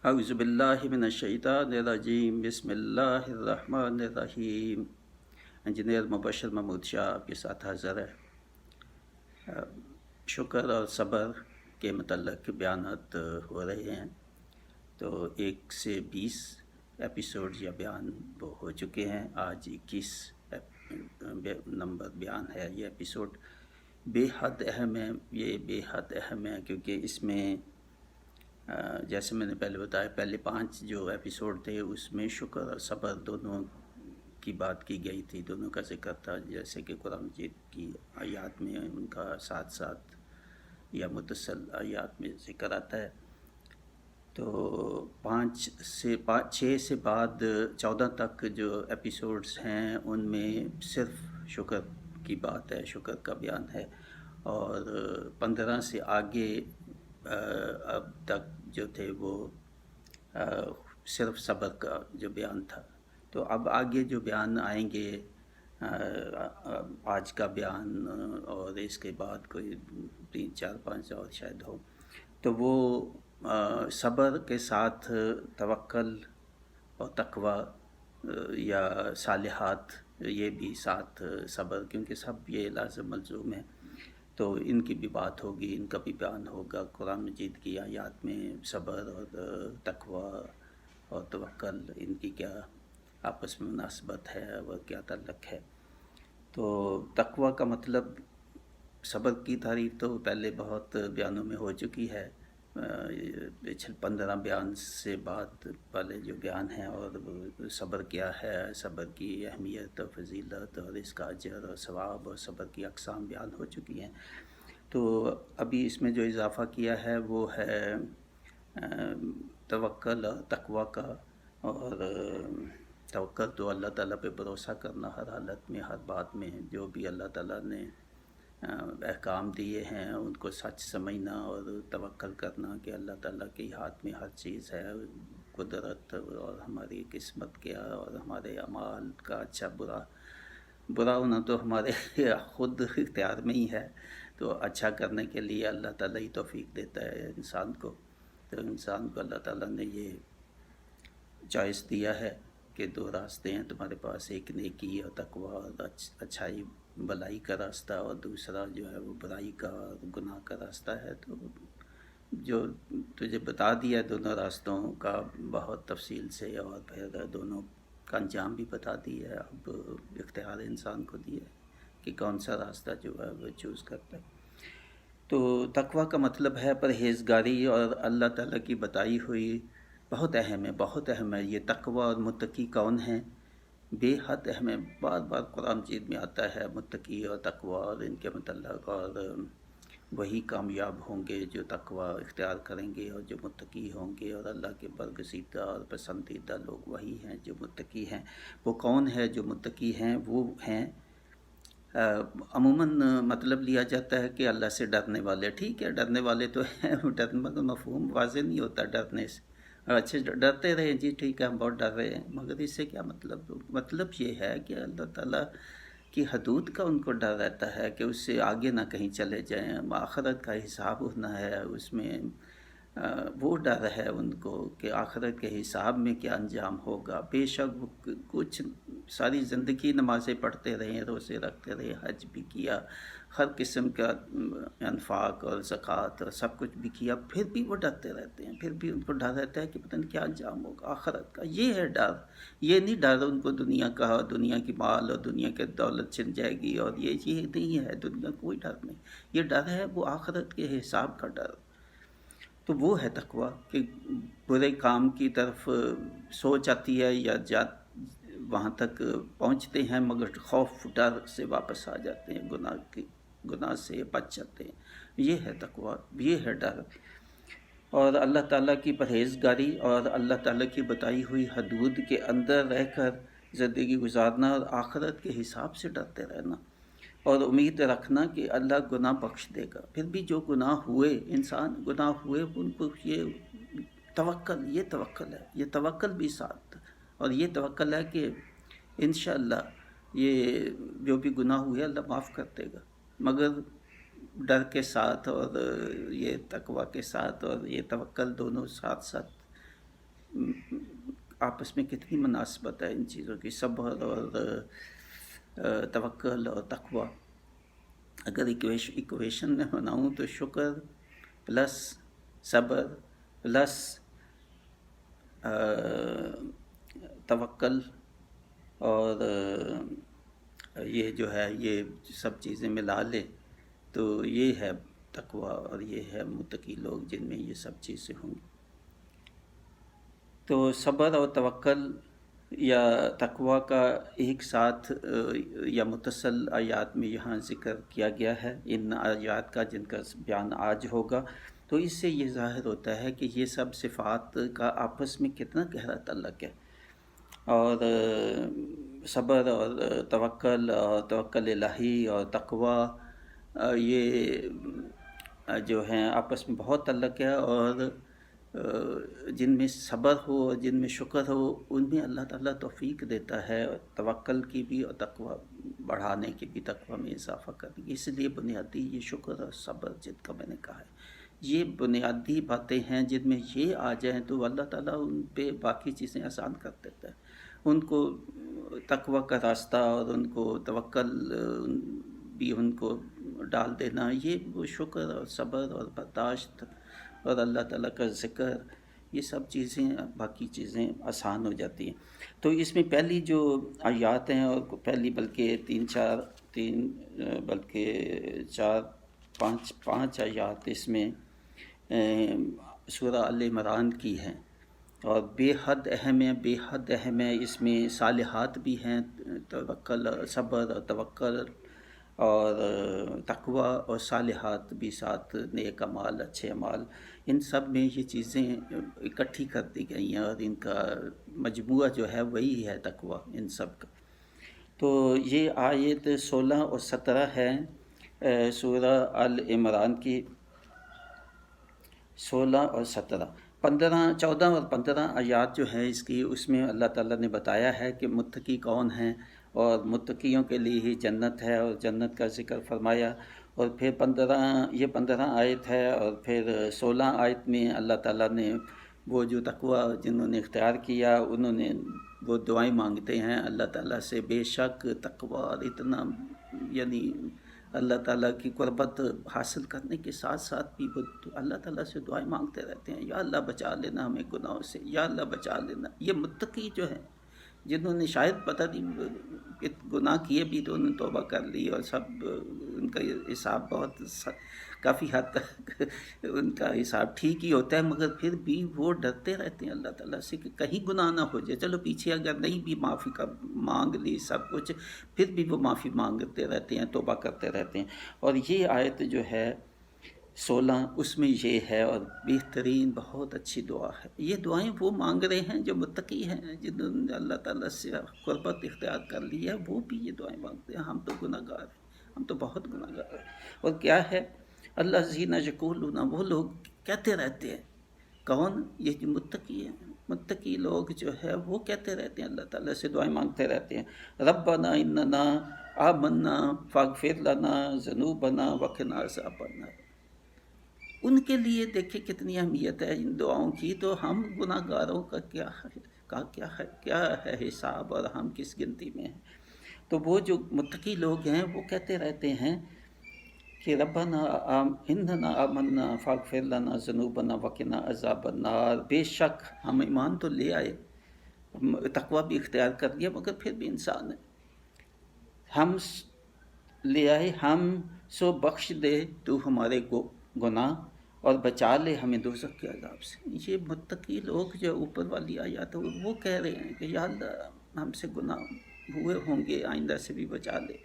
اعوذ باللہ من الشیطان الرجیم، بسم اللہ الرحمن الرحیم۔ انجینئر مبشر محمود شاہ آپ کے ساتھ حاضر ہے۔ شکر اور صبر کے متعلق بیانات ہو رہے ہیں، تو 1 سے 20 ایپیسوڈ یا بیان وہ ہو چکے ہیں۔ آج 21 نمبر بیان ہے۔ یہ ایپیسوڈ بے حد اہم ہے۔ یہ بے حد اہم ہے کیونکہ اس میں جیسے میں نے پہلے بتایا، پہلے 5 جو ایپیسوڈ تھے اس میں شکر اور صبر دونوں کی بات کی گئی تھی، دونوں کا ذکر تھا، جیسے کہ قرآن مجید کی آیات میں ان کا ساتھ ساتھ یا متصل آیات میں ذکر آتا ہے۔ تو 6 سے بعد 14 تک جو ایپیسوڈز ہیں ان میں صرف شکر کی بات ہے، شکر کا بیان ہے، اور 15 سے آگے اب تک جو تھے وہ صرف صبر کا جو بیان تھا۔ تو اب آگے جو بیان آئیں گے، آج کا بیان اور اس کے بعد کوئی 3 4 5 اور شاید ہو، تو وہ صبر کے ساتھ توکل اور تقوی یا صالحات، یہ بھی ساتھ صبر، کیونکہ سب یہ لازم ملزوم ہے، تو ان کی بھی بات ہوگی، ان کا بھی بیان ہوگا۔ قرآن مجید کی آیات میں صبر اور تقوی اور توکل، ان کی کیا آپس میں مناسبت ہے اور کیا تعلق ہے۔ تو تقوی کا مطلب، صبر کی تعریف تو پہلے بہت بیانوں میں ہو چکی ہے، 15 بیان سے بعد والے جو بیان ہیں، اور صبر کیا ہے، صبر کی اہمیت اور فضیلت اور اس کا اجر اور ثواب اور صبر کی اقسام بیان ہو چکی ہیں۔ تو ابھی اس میں جو اضافہ کیا ہے وہ ہے توکل اور تقوی کا۔ اور توکل تو اللہ تعالیٰ پہ بھروسہ کرنا ہر حالت میں، ہر بات میں، جو بھی اللہ تعالیٰ نے احکام دیے ہیں ان کو سچ سمجھنا، اور توکل کرنا کہ اللہ تعالیٰ کے ہاتھ میں ہر چیز ہے، قدرت اور ہماری قسمت کیا، اور ہمارے اعمال کا اچھا برا ہونا تو ہمارے خود اختیار میں ہی ہے، تو اچھا کرنے کے لیے اللہ تعالیٰ ہی توفیق دیتا ہے انسان کو۔ تو انسان کو اللہ تعالیٰ نے یہ چوائس دیا ہے کہ 2 راستے ہیں تمہارے پاس، ایک نیکی اور تقوی اور اچھائی بلائی کا راستہ، اور دوسرا جو ہے وہ برائی کا اور گناہ کا راستہ ہے۔ تو جو تجھے بتا دیا دونوں راستوں کا بہت تفصیل سے، اور پھر دونوں کا انجام بھی بتا دیا ہے، اب اختیار انسان کو دیا ہے کہ کون سا راستہ جو ہے وہ چوز کرتا ہے۔ تو تقوی کا مطلب ہے پرہیزگاری، اور اللہ تعالیٰ کی بتائی ہوئی بہت اہم ہے، بہت اہم ہے۔ یہ تقوی اور متقی کون ہیں، بے حد اہم ہے۔ بار بار قرآن مجید میں آتا ہے متقی اور تقوی اور ان کے متعلق، اور وہی کامیاب ہوں گے جو تقوی اختیار کریں گے اور جو متقی ہوں گے، اور اللہ کے برگزیدہ اور پسندیدہ لوگ وہی ہیں جو متقی ہیں۔ وہ کون ہے جو متقی ہیں؟ وہ ہیں، عموماً مطلب لیا جاتا ہے کہ اللہ سے ڈرنے والے۔ ٹھیک ہے، ڈرنے والے تو ہیں، ڈرنے مگر مفہوم واضح نہیں ہوتا ڈرنے سے۔ اچھا، ڈرتے رہے جی، ٹھیک ہے، ہم بہت ڈر رہے ہیں، مگر اس سے کیا مطلب یہ ہے کہ اللہ تعالیٰ کی حدود کا ان کو ڈر رہتا ہے کہ اس سے آگے نہ کہیں چلے جائیں، آخرت کا حساب ہونا ہے اس میں، وہ ڈر ہے ان کو کہ آخرت کے حساب میں کیا انجام ہوگا۔ بے شک وہ کچھ ساری زندگی نمازیں پڑھتے رہے، روزے رکھتے رہے، حج بھی کیا، ہر قسم کا انفاق اور زکوٰۃ اور سب کچھ بھی کیا، پھر بھی وہ ڈرتے رہتے ہیں، پھر بھی ان کو ڈر رہتا ہے کہ پتہ نہیں کیا انجام ہوگا آخرت کا۔ یہ ہے ڈر۔ یہ نہیں ڈر ان کو دنیا کا، دنیا کی مال اور دنیا کے دولت چھن جائے گی، اور یہ نہیں ہے دنیا، کوئی ڈر نہیں۔ یہ ڈر ہے وہ آخرت کے حساب کا ڈر۔ تو وہ ہے تقوی کہ برے کام کی طرف سوچ آتی ہے یا وہاں تک پہنچتے ہیں، مگر خوف ڈر سے واپس آ جاتے ہیں، گناہ سے بچ جاتے ہیں۔ یہ ہے تقوی، یہ ہے ڈر، اور اللہ تعالیٰ کی پرہیزگاری اور اللہ تعالیٰ کی بتائی ہوئی حدود کے اندر رہ کر زندگی گزارنا، اور آخرت کے حساب سے ڈرتے رہنا، اور امید رکھنا کہ اللہ گناہ بخش دے گا۔ پھر بھی جو گناہ ہوئے، انسان گناہ ہوئے، ان کو یہ توکل ہے، یہ توکل بھی ساتھ، اور یہ توکل ہے کہ انشاءاللہ یہ جو بھی گناہ ہوئے اللہ معاف کر دے گا، مگر ڈر کے ساتھ اور یہ تقوی کے ساتھ اور یہ توکل دونوں ساتھ ساتھ آپس میں کتنی مناسبت ہے ان چیزوں کی، صبر اور توکل اور تقوی. اگر ایکویشن میں بناؤں تو شکر پلس صبر پلس توکل اور یہ جو ہے یہ سب چیزیں ملا لے تو یہ ہے تقوی اور یہ ہے متقی لوگ جن میں یہ سب چیزیں ہوں گی. تو صبر اور توکل یا تقوی کا ایک ساتھ یا متصل آیات میں یہاں ذکر کیا گیا ہے، ان آیات کا جن کا بیان آج ہوگا. تو اس سے یہ ظاہر ہوتا ہے کہ یہ سب صفات کا آپس میں کتنا گہرا تعلق ہے. اور صبر اور توکل الہی اور تقوی یہ جو ہیں آپس میں بہت تعلق ہے. اور جن میں صبر ہو اور جن میں شکر ہو ان میں اللہ تعالیٰ توفیق دیتا ہے توکل کی بھی اور تقوی بڑھانے کی بھی، تقوی میں اضافہ کرنے کی. اس لیے بنیادی یہ شکر اور صبر جن کا میں نے کہا ہے یہ بنیادی باتیں ہیں، جن میں یہ آ جائیں تو اللہ تعالیٰ ان پہ باقی چیزیں آسان کر دیتا ہے. ان کو تقوی کا راستہ اور ان کو توکل بھی ان کو ڈال دینا، یہ وہ شکر اور صبر اور برداشت اور اللہ تعالیٰ کا ذکر، یہ سب چیزیں باقی چیزیں آسان ہو جاتی ہیں. تو اس میں پہلی جو آیات ہیں اور پہلی بلکہ پانچ آیات اس میں سورہ آل عمران کی ہیں اور بے حد اہم ہے. اس میں صالحات بھی ہیں، توکل صبر اور توکل اور تقوی اور صالحات بھی ساتھ، نیک اعمال اچھے اعمال، ان سب میں یہ چیزیں اکٹھی کر دی گئی ہیں اور ان کا مجموعہ جو ہے وہی ہے تقوی ان سب کا. تو یہ آیت 16 اور 17 ہے سورہ آل عمران کی، 16 اور 17. 14 اور 15 آیات جو ہیں اس کی، اس میں اللہ تعالیٰ نے بتایا ہے کہ متقی کون ہیں اور متقیوں کے لیے ہی جنت ہے اور جنت کا ذکر فرمایا. اور پھر 15 آیت ہے اور پھر 16 آیت میں اللہ تعالیٰ نے وہ جو تقوی جنہوں نے اختیار کیا انہوں نے وہ دعائیں مانگتے ہیں اللہ تعالیٰ سے. بے شک تقوی اتنا، یعنی اللہ تعالیٰ کی قربت حاصل کرنے کے ساتھ ساتھ بھی وہ اللہ تعالیٰ سے دعائیں مانگتے رہتے ہیں، یا اللہ بچا لینا ہمیں گناہوں سے، یا اللہ بچا لینا. یہ متقی جو ہیں جنہوں نے شاید پتہ نہیں گناہ کیے بھی تو انہوں نے توبہ کر لی اور سب ان کا حساب بہت کافی حد تک ان کا حساب ٹھیک ہی ہوتا ہے، مگر پھر بھی وہ ڈرتے رہتے ہیں اللہ تعالیٰ سے کہ کہیں گناہ نہ ہو جائے. چلو پیچھے اگر نہیں بھی معافی کا مانگ لی سب کچھ، پھر بھی وہ معافی مانگتے رہتے ہیں، توبہ کرتے رہتے ہیں. اور یہ آیت جو ہے 16 اس میں یہ ہے اور بہترین بہت اچھی دعا ہے. یہ دعائیں وہ مانگ رہے ہیں جو متقی ہیں، جنہوں نے اللہ تعالیٰ سے قربت اختیار کر لی ہے، وہ بھی یہ دعائیں مانگتے ہیں. ہم تو گناہ گار ہیں، ہم تو بہت گناہ گار ہیں. اور کیا ہے الذین یقولون، وہ لوگ کہتے رہتے ہیں. کون؟ یہ جو متقی ہیں، متقی لوگ جو ہے وہ کہتے رہتے ہیں، اللہ تعالیٰ سے دعائیں مانگتے رہتے ہیں. ربنا اننا آمنا فاغفر لنا ذنوبنا وقنا عذاب النار. ان کے لیے دیکھیں کتنی اہمیت ہے ان دعاؤں کی. تو ہم گناہ گاروں کا کیا ہے حساب اور ہم کس گنتی میں ہیں. تو وہ جو متقی لوگ ہیں وہ کہتے رہتے ہیں کہ ربنا اننا آمنا فاغفر لنا ذنوبنا وقنا عذاب النار. بے شک ہم ایمان تو لے آئے، تقوی بھی اختیار کر لیا، مگر پھر بھی انسان ہے. ہم لے آئے، ہم سو بخش دے تو ہمارے گناہ اور بچا لے ہمیں دوزخ کے عذاب سے. یہ متقی لوگ جو اوپر والی آیات وہ کہہ رہے ہیں کہ یا اللہ ہم سے گناہ ہوئے ہوں گے، آئندہ سے بھی بچا لے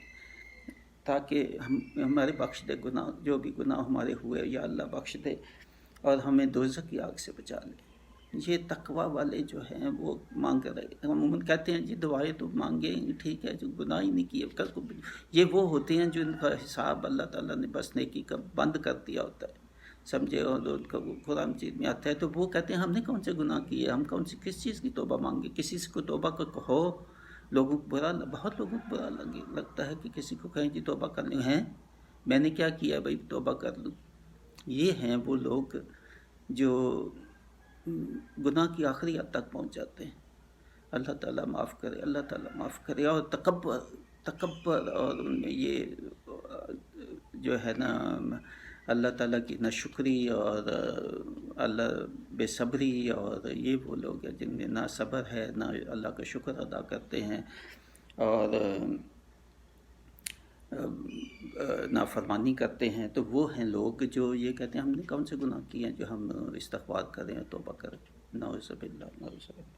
تاکہ ہمارے بخش دے گناہ، جو بھی گناہ ہمارے ہوئے یا اللہ بخش دے اور ہمیں دوزخ کی آگ سے بچا لے. یہ تقوی والے جو ہیں وہ مانگ رہے. عموماً کہتے ہیں جی دعائیں تو مانگیں، ٹھیک ہے، جو گناہ ہی نہیں کیے کل کو. یہ وہ ہوتے ہیں جو ان کا حساب اللہ تعالیٰ نے بس نیکی کا بند کر دیا ہوتا ہے، سمجھے. اور ان کا قرآن چیز میں آتا ہے تو وہ کہتے ہیں ہم نے کون سے گناہ کیے، ہم کون سی کس چیز کی توبہ مانگے. کسی سے کو توبہ کو کہو، لوگوں کو بہت لوگوں کو برا لگتا ہے کہ کسی کو کہیں جی توبہ کر لیں. ہیں میں نے کیا کیا بھائی توبہ کر لوں. یہ ہیں وہ لوگ جو گناہ کی آخری حد تک پہنچ جاتے ہیں۔ اللہ تعالیٰ معاف کرے، اللہ تعالیٰ معاف کرے۔ اور تکبر اور یہ جو ہے نا اللہ تعالیٰ کی ناشکری اور اللہ بے صبری، اور یہ وہ لوگ ہیں جن میں نہ صبر ہے نہ اللہ کا شکر ادا کرتے ہیں اور نافرمانی کرتے ہیں، تو وہ ہیں لوگ جو یہ کہتے ہیں ہم نے کون سے گناہ کیے ہیں جو ہم استغفار کریں، توبہ کریں، نعوذ باللہ نعوذ باللہ۔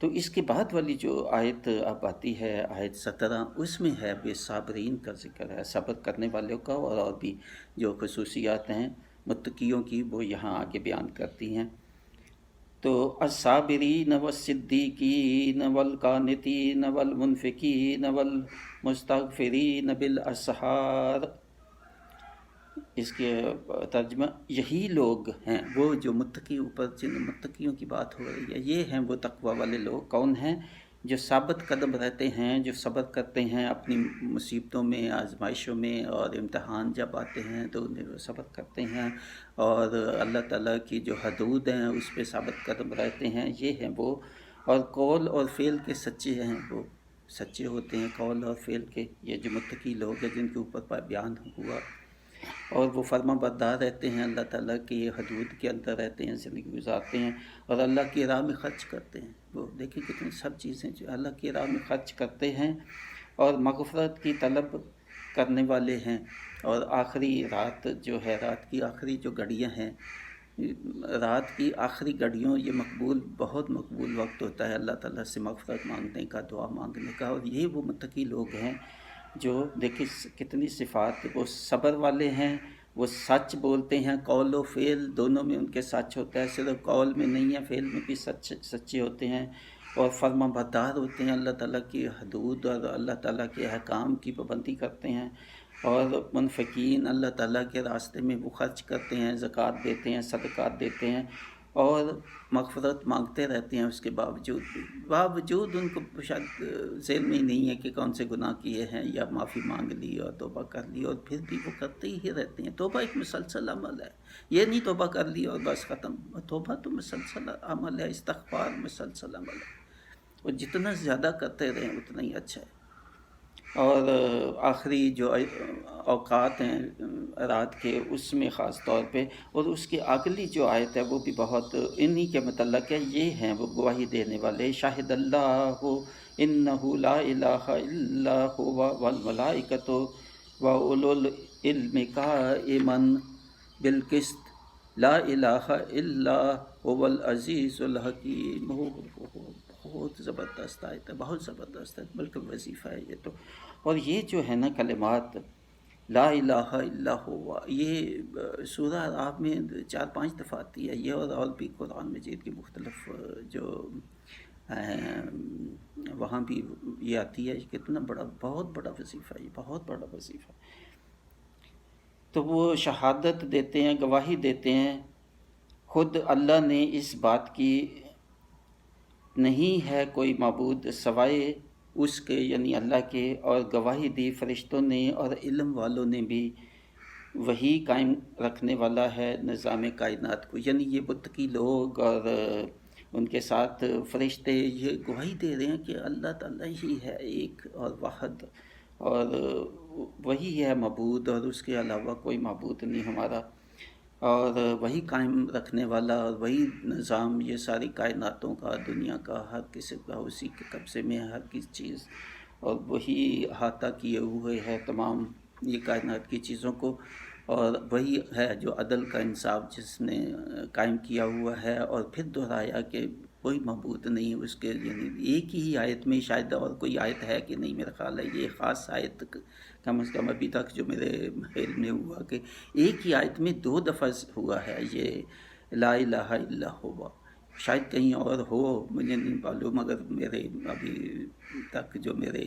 تو اس کے بعد والی جو آیت اب آتی ہے آیت 17، اس میں ہے بے صابرین کا ذکر ہے، صبر کرنے والوں کا، اور بھی جو خصوصیات ہیں متقیوں کی وہ یہاں آگے بیان کرتی ہیں۔ تو الصابرین والصدیقین والقانتین والمنفقین والمستغفرین بالاسحار، اس کے ترجمہ یہی لوگ ہیں وہ جو متقی، اوپر جن متقیوں کی بات ہو رہی ہے، یہ ہیں وہ تقوی والے لوگ۔ کون ہیں؟ جو ثابت قدم رہتے ہیں، جو صبر کرتے ہیں اپنی مصیبتوں میں، آزمائشوں میں، اور امتحان جب آتے ہیں تو انہیں وہ صبر کرتے ہیں اور اللہ تعالیٰ کی جو حدود ہیں اس پہ ثابت قدم رہتے ہیں، یہ ہیں وہ۔ اور قول اور فعل کے سچے ہیں، وہ سچے ہوتے ہیں قول اور فعل کے، یہ جو متقی لوگ ہیں جن کے اوپر بیان ہوا، اور وہ فرما بردار رہتے ہیں، اللہ تعالیٰ کی حدود کے اندر رہتے ہیں، زندگی گزارتے ہیں، اور اللہ کی راہ میں خرچ کرتے ہیں۔ وہ دیکھیں کتنی سب چیزیں جو اللہ کی راہ میں خرچ کرتے ہیں، اور مغفرت کی طلب کرنے والے ہیں۔ اور آخری رات جو ہے، رات کی آخری جو گھڑیاں ہیں، رات کی آخری گھڑیوں، یہ مقبول، بہت مقبول وقت ہوتا ہے اللہ تعالیٰ سے مغفرت مانگنے کا، دعا مانگنے کا، اور یہ وہ متقی لوگ ہیں جو دیکھیں کتنی صفات، وہ صبر والے ہیں، وہ سچ بولتے ہیں، قول و فعل دونوں میں ان کے سچ ہوتا ہے، صرف قول میں نہیں ہے، فعل میں بھی سچے ہوتے ہیں، اور فرما بردار ہوتے ہیں، اللہ تعالیٰ کی حدود اور اللہ تعالیٰ کے احکام کی پابندی کرتے ہیں، اور منفقین اللہ تعالیٰ کے راستے میں وہ خرچ کرتے ہیں، زکوٰۃ دیتے ہیں، صدقات دیتے ہیں، اور مغفرت مانگتے رہتے ہیں اس کے باوجود ان کو شاید ذہن میں نہیں ہے کہ کون سے گناہ کیے ہیں، یا معافی مانگ لی اور توبہ کر لی، اور پھر بھی وہ کرتے ہی رہتے ہیں۔ توبہ ایک مسلسل عمل ہے، یہ نہیں توبہ کر لی اور بس ختم، توبہ تو مسلسل عمل ہے، استغفار مسلسل عمل ہے، اور جتنا زیادہ کرتے رہیں اتنا ہی اچھا ہے۔ اور آخری جو اوقات ہیں رات کے، اس میں خاص طور پہ، اور اس کی اگلی جو آیت ہے وہ بھی بہت انہی کے متعلق ہے، یہ ہیں وہ گواہی دینے والے، شاہد اللہ انہ لا الہ الا هو والملائکۃ واولو العلم قائما بالقسط لا الہ الا هو العزیز الحکیم۔ بہت زبردست آیت ہے، بہت زبردست ہے، بالکل وظیفہ ہے یہ تو۔ اور یہ جو ہے نا کلمات لا الہ الا ہوا، یہ سورہ اعراف میں 4-5 دفعہ آتی ہے یہ، اور بھی قرآن مجید کی مختلف جو وہاں بھی یہ آتی ہے۔ کتنا بڑا، بہت بڑا وظیفہ ہے یہ، بہت بڑا وظیفہ۔ تو وہ شہادت دیتے ہیں، گواہی دیتے ہیں، خود اللہ نے اس بات کی نہیں ہے کوئی معبود سوائے اس کے، یعنی اللہ کے، اور گواہی دی فرشتوں نے اور علم والوں نے بھی، وہی قائم رکھنے والا ہے نظام کائنات کو۔ یعنی یہ متقی لوگ اور ان کے ساتھ فرشتے یہ گواہی دے رہے ہیں کہ اللہ تعالیٰ ہی ہے ایک اور واحد، اور وہی ہے معبود، اور اس کے علاوہ کوئی معبود نہیں ہمارا، اور وہی قائم رکھنے والا، اور وہی نظام یہ ساری کائناتوں کا، دنیا کا، ہر قسم کا اسی کے قبضے میں ہے ہر کسی چیز، اور وہی احاطہ کیے ہوئے ہے تمام یہ کائنات کی چیزوں کو، اور وہی ہے جو عدل کا انصاف جس نے قائم کیا ہوا ہے۔ اور پھر دہرایا کہ کوئی معبود نہیں اس کے، یعنی ایک ہی آیت میں، شاید اور کوئی آیت ہے کہ نہیں، میرا خیال ہے یہ خاص آیت کم از کم ابھی تک جو میرے علم میں ہوا کہ ایک ہی آیت میں 2 دفعہ ہوا ہے یہ لا الہ الا ہوا، شاید کہیں اور ہو مجھے نہیں معلوم، مگر میرے ابھی تک جو میرے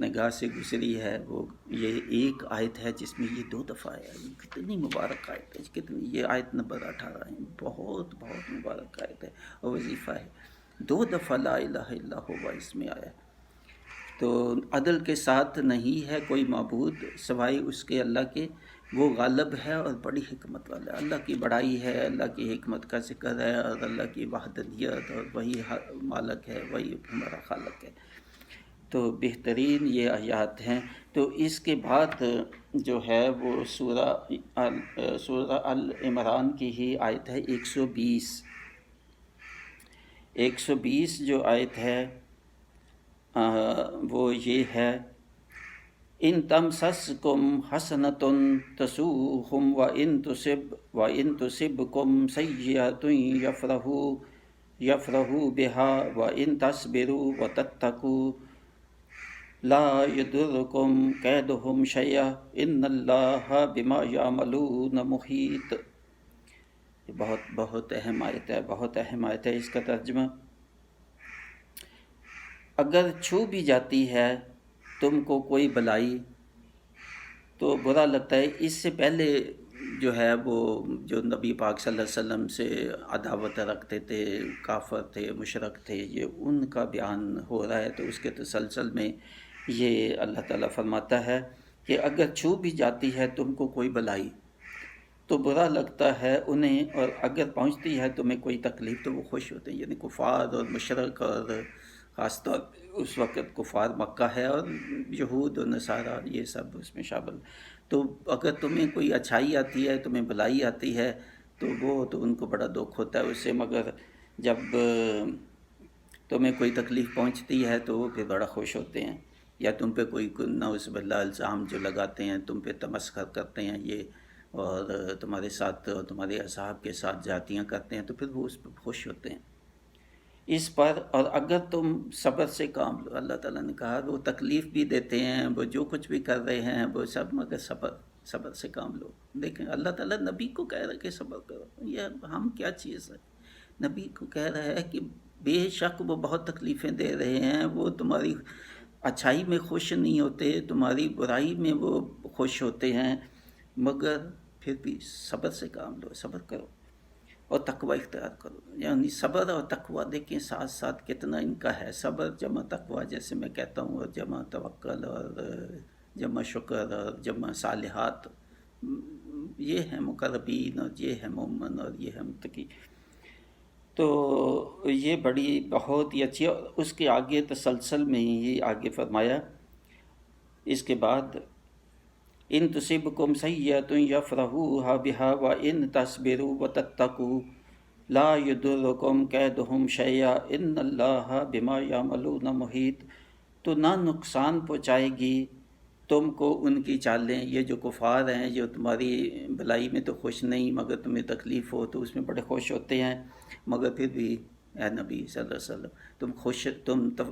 نگاہ سے گزری ہے وہ یہ ایک آیت ہے جس میں یہ 2 دفعہ ہے۔ کتنی مبارک آیت ہے، کتنی، یہ آیت نمبر 18 ہے، بہت بہت مبارک آیت ہے اور وظیفہ ہے۔ 2 دفعہ لا الہ الا ہوا اس میں آیا۔ تو عدل کے ساتھ نہیں ہے کوئی معبود سوائے اس کے اللہ کے، وہ غالب ہے اور بڑی حکمت والا ہے۔ اللہ کی بڑائی ہے، اللہ کی حکمت کا ذکر ہے، اور اللہ کی وحدانیت، اور وہی مالک ہے، وہی ہمارا خالق ہے۔ تو بہترین یہ آیات ہیں۔ تو اس کے بعد جو ہے وہ سورہ العمران کی ہی آیت ہے 120۔ 120 جو آیت ہے وہ یہ ہے، ان تمسسکم حسنۃ تسؤہم وان تصبکم سیئۃ یفرحوا بها وان تصبروا وتتقوا لا یضرکم کیدہم شیئا ان اللہ بما یعملون محیط۔ بہت اہم آیت ہے، بہت اہم آیت ہے۔ اس کا ترجمہ، اگر چھو بھی جاتی ہے تم کو کوئی بلائی تو برا لگتا ہے۔ اس سے پہلے جو ہے وہ جو نبی پاک صلی اللہ علیہ وسلم سے عداوت رکھتے تھے، کافر تھے، مشرک تھے، یہ ان کا بیان ہو رہا ہے۔ تو اس کے تسلسل میں یہ اللہ تعالیٰ فرماتا ہے کہ اگر چھو بھی جاتی ہے تم کو کوئی بلائی تو برا لگتا ہے انہیں، اور اگر پہنچتی ہے تمہیں کوئی تکلیف تو وہ خوش ہوتے ہیں۔ یعنی کفار اور مشرک، اور خاص طور پہ اس وقت کفار مکہ ہے اور یہود اور نصارہ، یہ سب اس میں شامل۔ تو اگر تمہیں کوئی اچھائی آتی ہے، تمہیں بلائی آتی ہے، تو وہ تو ان کو بڑا دکھ ہوتا ہے اس سے، مگر جب تمہیں کوئی تکلیف پہنچتی ہے تو وہ پھر بڑا خوش ہوتے ہیں۔ یا تم پہ کوئی نعوذ باللہ الزام جو لگاتے ہیں، تم پہ تمسخر کرتے ہیں یہ، اور تمہارے ساتھ اور تمہارے اصحاب کے ساتھ زیادتیاں کرتے ہیں، تو پھر وہ اس پہ خوش ہوتے ہیں اس پر۔ اور اگر تم صبر سے کام لو، اللہ تعالیٰ نے کہا وہ تکلیف بھی دیتے ہیں، وہ جو کچھ بھی کر رہے ہیں وہ سب، مگر صبر سے کام لو۔ دیکھیں اللہ تعالیٰ نبی کو کہہ رہا ہے کہ صبر کرو، یہ ہم کیا چیز ہے؟ نبی کو کہہ رہا ہے کہ بے شک وہ بہت تکلیفیں دے رہے ہیں، وہ تمہاری اچھائی میں خوش نہیں ہوتے، تمہاری برائی میں وہ خوش ہوتے ہیں، مگر پھر بھی صبر سے کام لو، صبر کرو اور تقوی اختیار کرو۔ یعنی صبر اور تقوی دیکھیں ساتھ ساتھ کتنا ان کا ہے۔ صبر جمع تقوی جیسے میں کہتا ہوں، اور جمع توکل، اور جمع شکر، اور جمع صالحات، یہ ہے مقربین، اور یہ ہے مومن، اور یہ ہے متقی۔ تو یہ بڑی بہت ہی اچھی، اور اس کے آگے تسلسل میں ہی آگے فرمایا اس کے بعد، ان تصبکم سیئۃ یفرحوا بها وان تصبروا وتتقوا لا یضرکم کیدہم شیئا ان اللہ بما یعملون محیط۔ تو نہ نقصان پہنچائے گی تم کو ان کی چالیں، یہ جو کفار ہیں جو تمہاری بلائی میں تو خوش نہیں، مگر تمہیں تکلیف ہو تو اس میں بڑے خوش ہوتے ہیں، مگر پھر بھی اے نبی صلی اللہ علیہ وسلم تم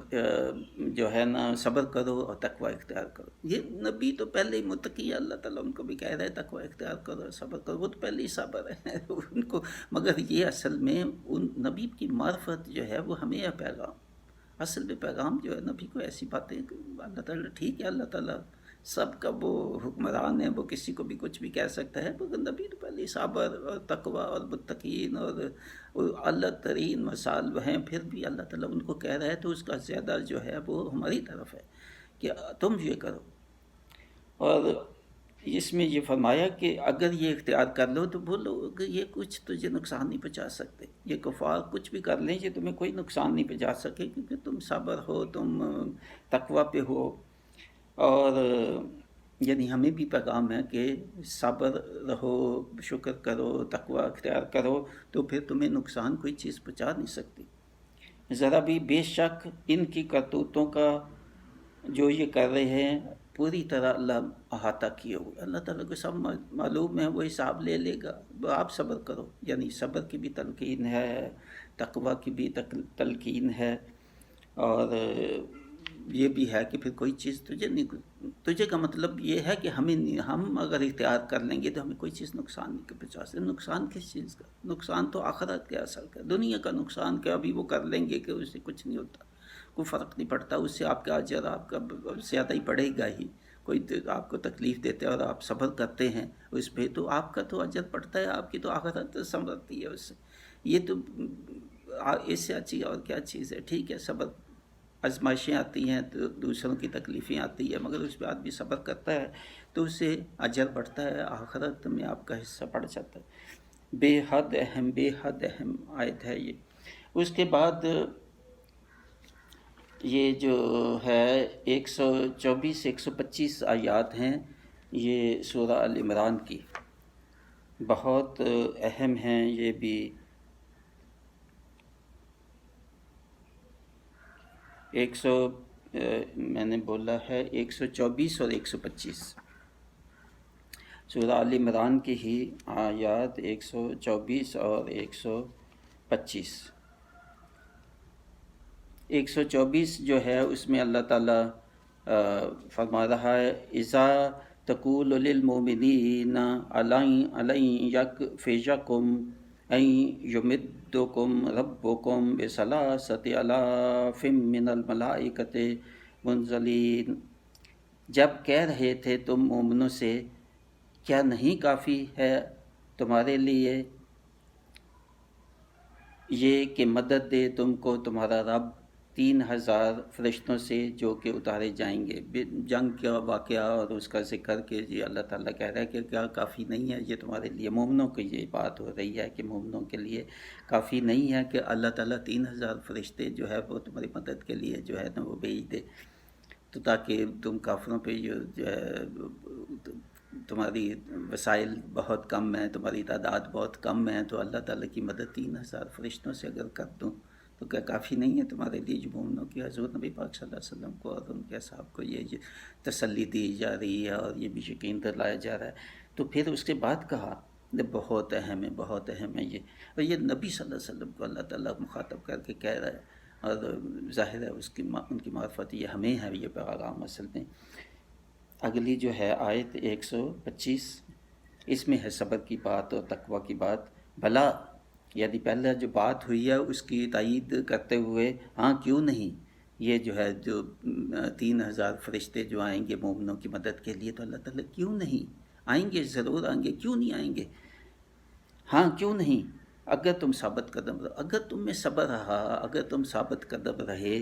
جو ہے نا صبر کرو اور تقوی اختیار کرو۔ یہ نبی تو پہلے ہی متقی ہے، اللہ تعالیٰ ان کو بھی کہہ رہا ہے تقوی اختیار کرو اور صبر کرو، وہ تو پہلے ہی صبر ہے ان کو۔ مگر یہ اصل میں ان نبی کی معرفت جو ہے وہ ہمیں یہ پیغام، اصل میں پیغام جو ہے نبی کو ایسی باتیں، اللہ تعالیٰ ٹھیک ہے، اللہ تعالیٰ سب کا وہ حکمران ہے، وہ کسی کو بھی کچھ بھی کہہ سکتا ہے، مگر نبی تو پہلے صبر اور تقوی اور متقین اور اللہ ترین مثال ہیں، پھر بھی اللہ تعالیٰ ان کو کہہ رہا ہے، تو اس کا زیادہ جو ہے وہ ہماری طرف ہے کہ تم یہ کرو۔ اور اس میں یہ فرمایا کہ اگر یہ اختیار کر لو تو بولو کہ یہ کچھ تجھے نقصان نہیں پہنچا سکتے، یہ کفار کچھ بھی کر لیں، یہ تمہیں کوئی نقصان نہیں پہنچا سکے، کیونکہ تم صبر ہو، تم تقوی پہ ہو۔ اور یعنی ہمیں بھی پیغام ہے کہ صبر رہو، شکر کرو، تقوی اختیار کرو، تو پھر تمہیں نقصان کوئی چیز پہنچا نہیں سکتی۔ ذرا بھی بے شک ان کی کرتوتوں کا جو یہ کر رہے ہیں پوری طرح اللہ احاطہ کیے ہوئے، اللہ تعالیٰ کو سب معلوم ہے، وہ حساب لے لے گا۔ آپ صبر کرو، یعنی صبر کی بھی تلقین ہے، تقوی کی بھی تلقین ہے، اور یہ بھی ہے کہ پھر کوئی چیز تجھے کا مطلب یہ ہے کہ ہم اگر اختیار کر لیں گے تو ہمیں کوئی چیز نقصان نہیں پہنچا سکتے۔ نقصان کس چیز کا؟ نقصان تو آخرت کے اثر کا، دنیا کا نقصان کیا ابھی وہ کر لیں گے کہ اس سے کچھ نہیں ہوتا، کوئی فرق نہیں پڑتا، اس سے آپ کا اجر آپ کا زیادہ ہی پڑے گا ہی۔ کوئی آپ کو تکلیف دیتے اور آپ صبر کرتے ہیں اس پہ، تو آپ کا تو اجر پڑتا ہے، آپ کی تو آخرت سنورتی ہے اس سے۔ یہ تو اس سے اچھی اور کیا چیز ہے؟ ٹھیک ہے، صبر آزمائشیں آتی ہیں تو دوسروں کی تکلیفیں آتی ہیں، مگر اس پہ آدمی صبر کرتا ہے تو اس سے اجر بڑھتا ہے، آخرت میں آپ کا حصہ بڑھ جاتا ہے۔ بے حد اہم آیت ہے یہ۔ اس کے بعد یہ جو ہے 124 125 آیات ہیں، یہ سورہ آل عمران کی بہت اہم ہیں یہ بھی۔ میں نے بولا ہے 124 اور 125، سورہ آل عمران کی ہی آیات 124 اور 125۔ 124 جو ہے اس میں اللہ تعالیٰ فرما رہا ہے اذا تقول للمؤمنین الن یکفیکم ان یمدکم ربکم بثلاثۃ آلاف من الملائکۃ منزلین، جب کہہ رہے تھے تم مومنوں سے کیا نہیں کافی ہے تمہارے لیے یہ کہ مدد دے تم کو تمہارا رب 3000 فرشتوں سے جو کہ اتارے جائیں گے۔ جنگ کا واقعہ اور اس کا ذکر کہ یہ اللہ تعالیٰ کہہ رہا ہے کہ کیا کافی نہیں ہے یہ تمہارے لیے، مومنوں کی یہ بات ہو رہی ہے کہ مومنوں کے لیے کافی نہیں ہے کہ اللہ تعالیٰ 3000 فرشتے جو ہے وہ تمہاری مدد کے لیے جو ہے نا وہ بھیج دے، تو تاکہ تم کافروں پہ جو ہے تمہاری وسائل بہت کم ہیں، تمہاری تعداد بہت کم ہے، تو اللہ تعالیٰ کی مدد 3000 فرشتوں سے اگر کر دوں تو کیا کافی نہیں ہے تمہارے لیے جو مومنوں کی حضور نبی پاک صلی اللہ علیہ وسلم کو اور ان کے اصحاب کو یہ تسلی دی جا رہی ہے اور یہ بھی یقین دلایا جا رہا ہے۔ تو پھر اس کے بعد کہا بہت اہم ہے، بہت اہم ہے یہ، اور یہ نبی صلی اللہ علیہ وسلم کو اللہ تعالیٰ مخاطب کر کے کہہ رہا ہے، اور ظاہر ہے ان کی معرفت یہ ہمیں ہے یہ پیغام اصل میں۔ اگلی جو ہے آیت 125، اس میں ہے صبر کی بات اور تقوی کی بات۔ بھلا یعنی پہلے جو بات ہوئی ہے اس کی تائید کرتے ہوئے ہاں کیوں نہیں، یہ جو ہے جو 3000 فرشتے جو آئیں گے مومنوں کی مدد کے لیے، تو اللہ تعالیٰ کیوں نہیں آئیں گے، ضرور آئیں گے، کیوں نہیں آئیں گے، ہاں کیوں نہیں، اگر تم ثابت قدم رہو، اگر تم میں صبر رہا، اگر تم ثابت قدم رہے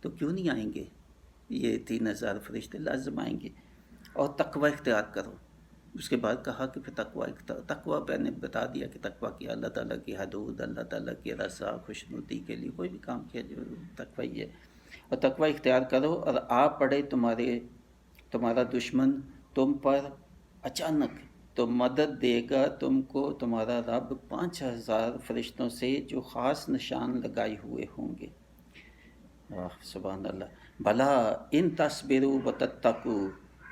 تو کیوں نہیں آئیں گے، یہ 3000 فرشتے لازم آئیں گے۔ اور تقوی اختیار کرو، اس کے بعد کہا کہ پھر تقوی پہ نے بتا دیا کہ تقوی کیا، اللہ تعالیٰ کی حدود، اللہ تعالیٰ کی رضا خوشنودی کے لیے کوئی بھی کام کیا جو تقوی ہے، اور تقوی اختیار کرو، اور آ پڑے تمہارا دشمن تم پر اچانک تو مدد دے گا تم کو تمہارا رب 5000 فرشتوں سے جو خاص نشان لگائے ہوئے ہوں گے۔ سبحان اللہ۔ بھلا ان تصبروا وتتقوا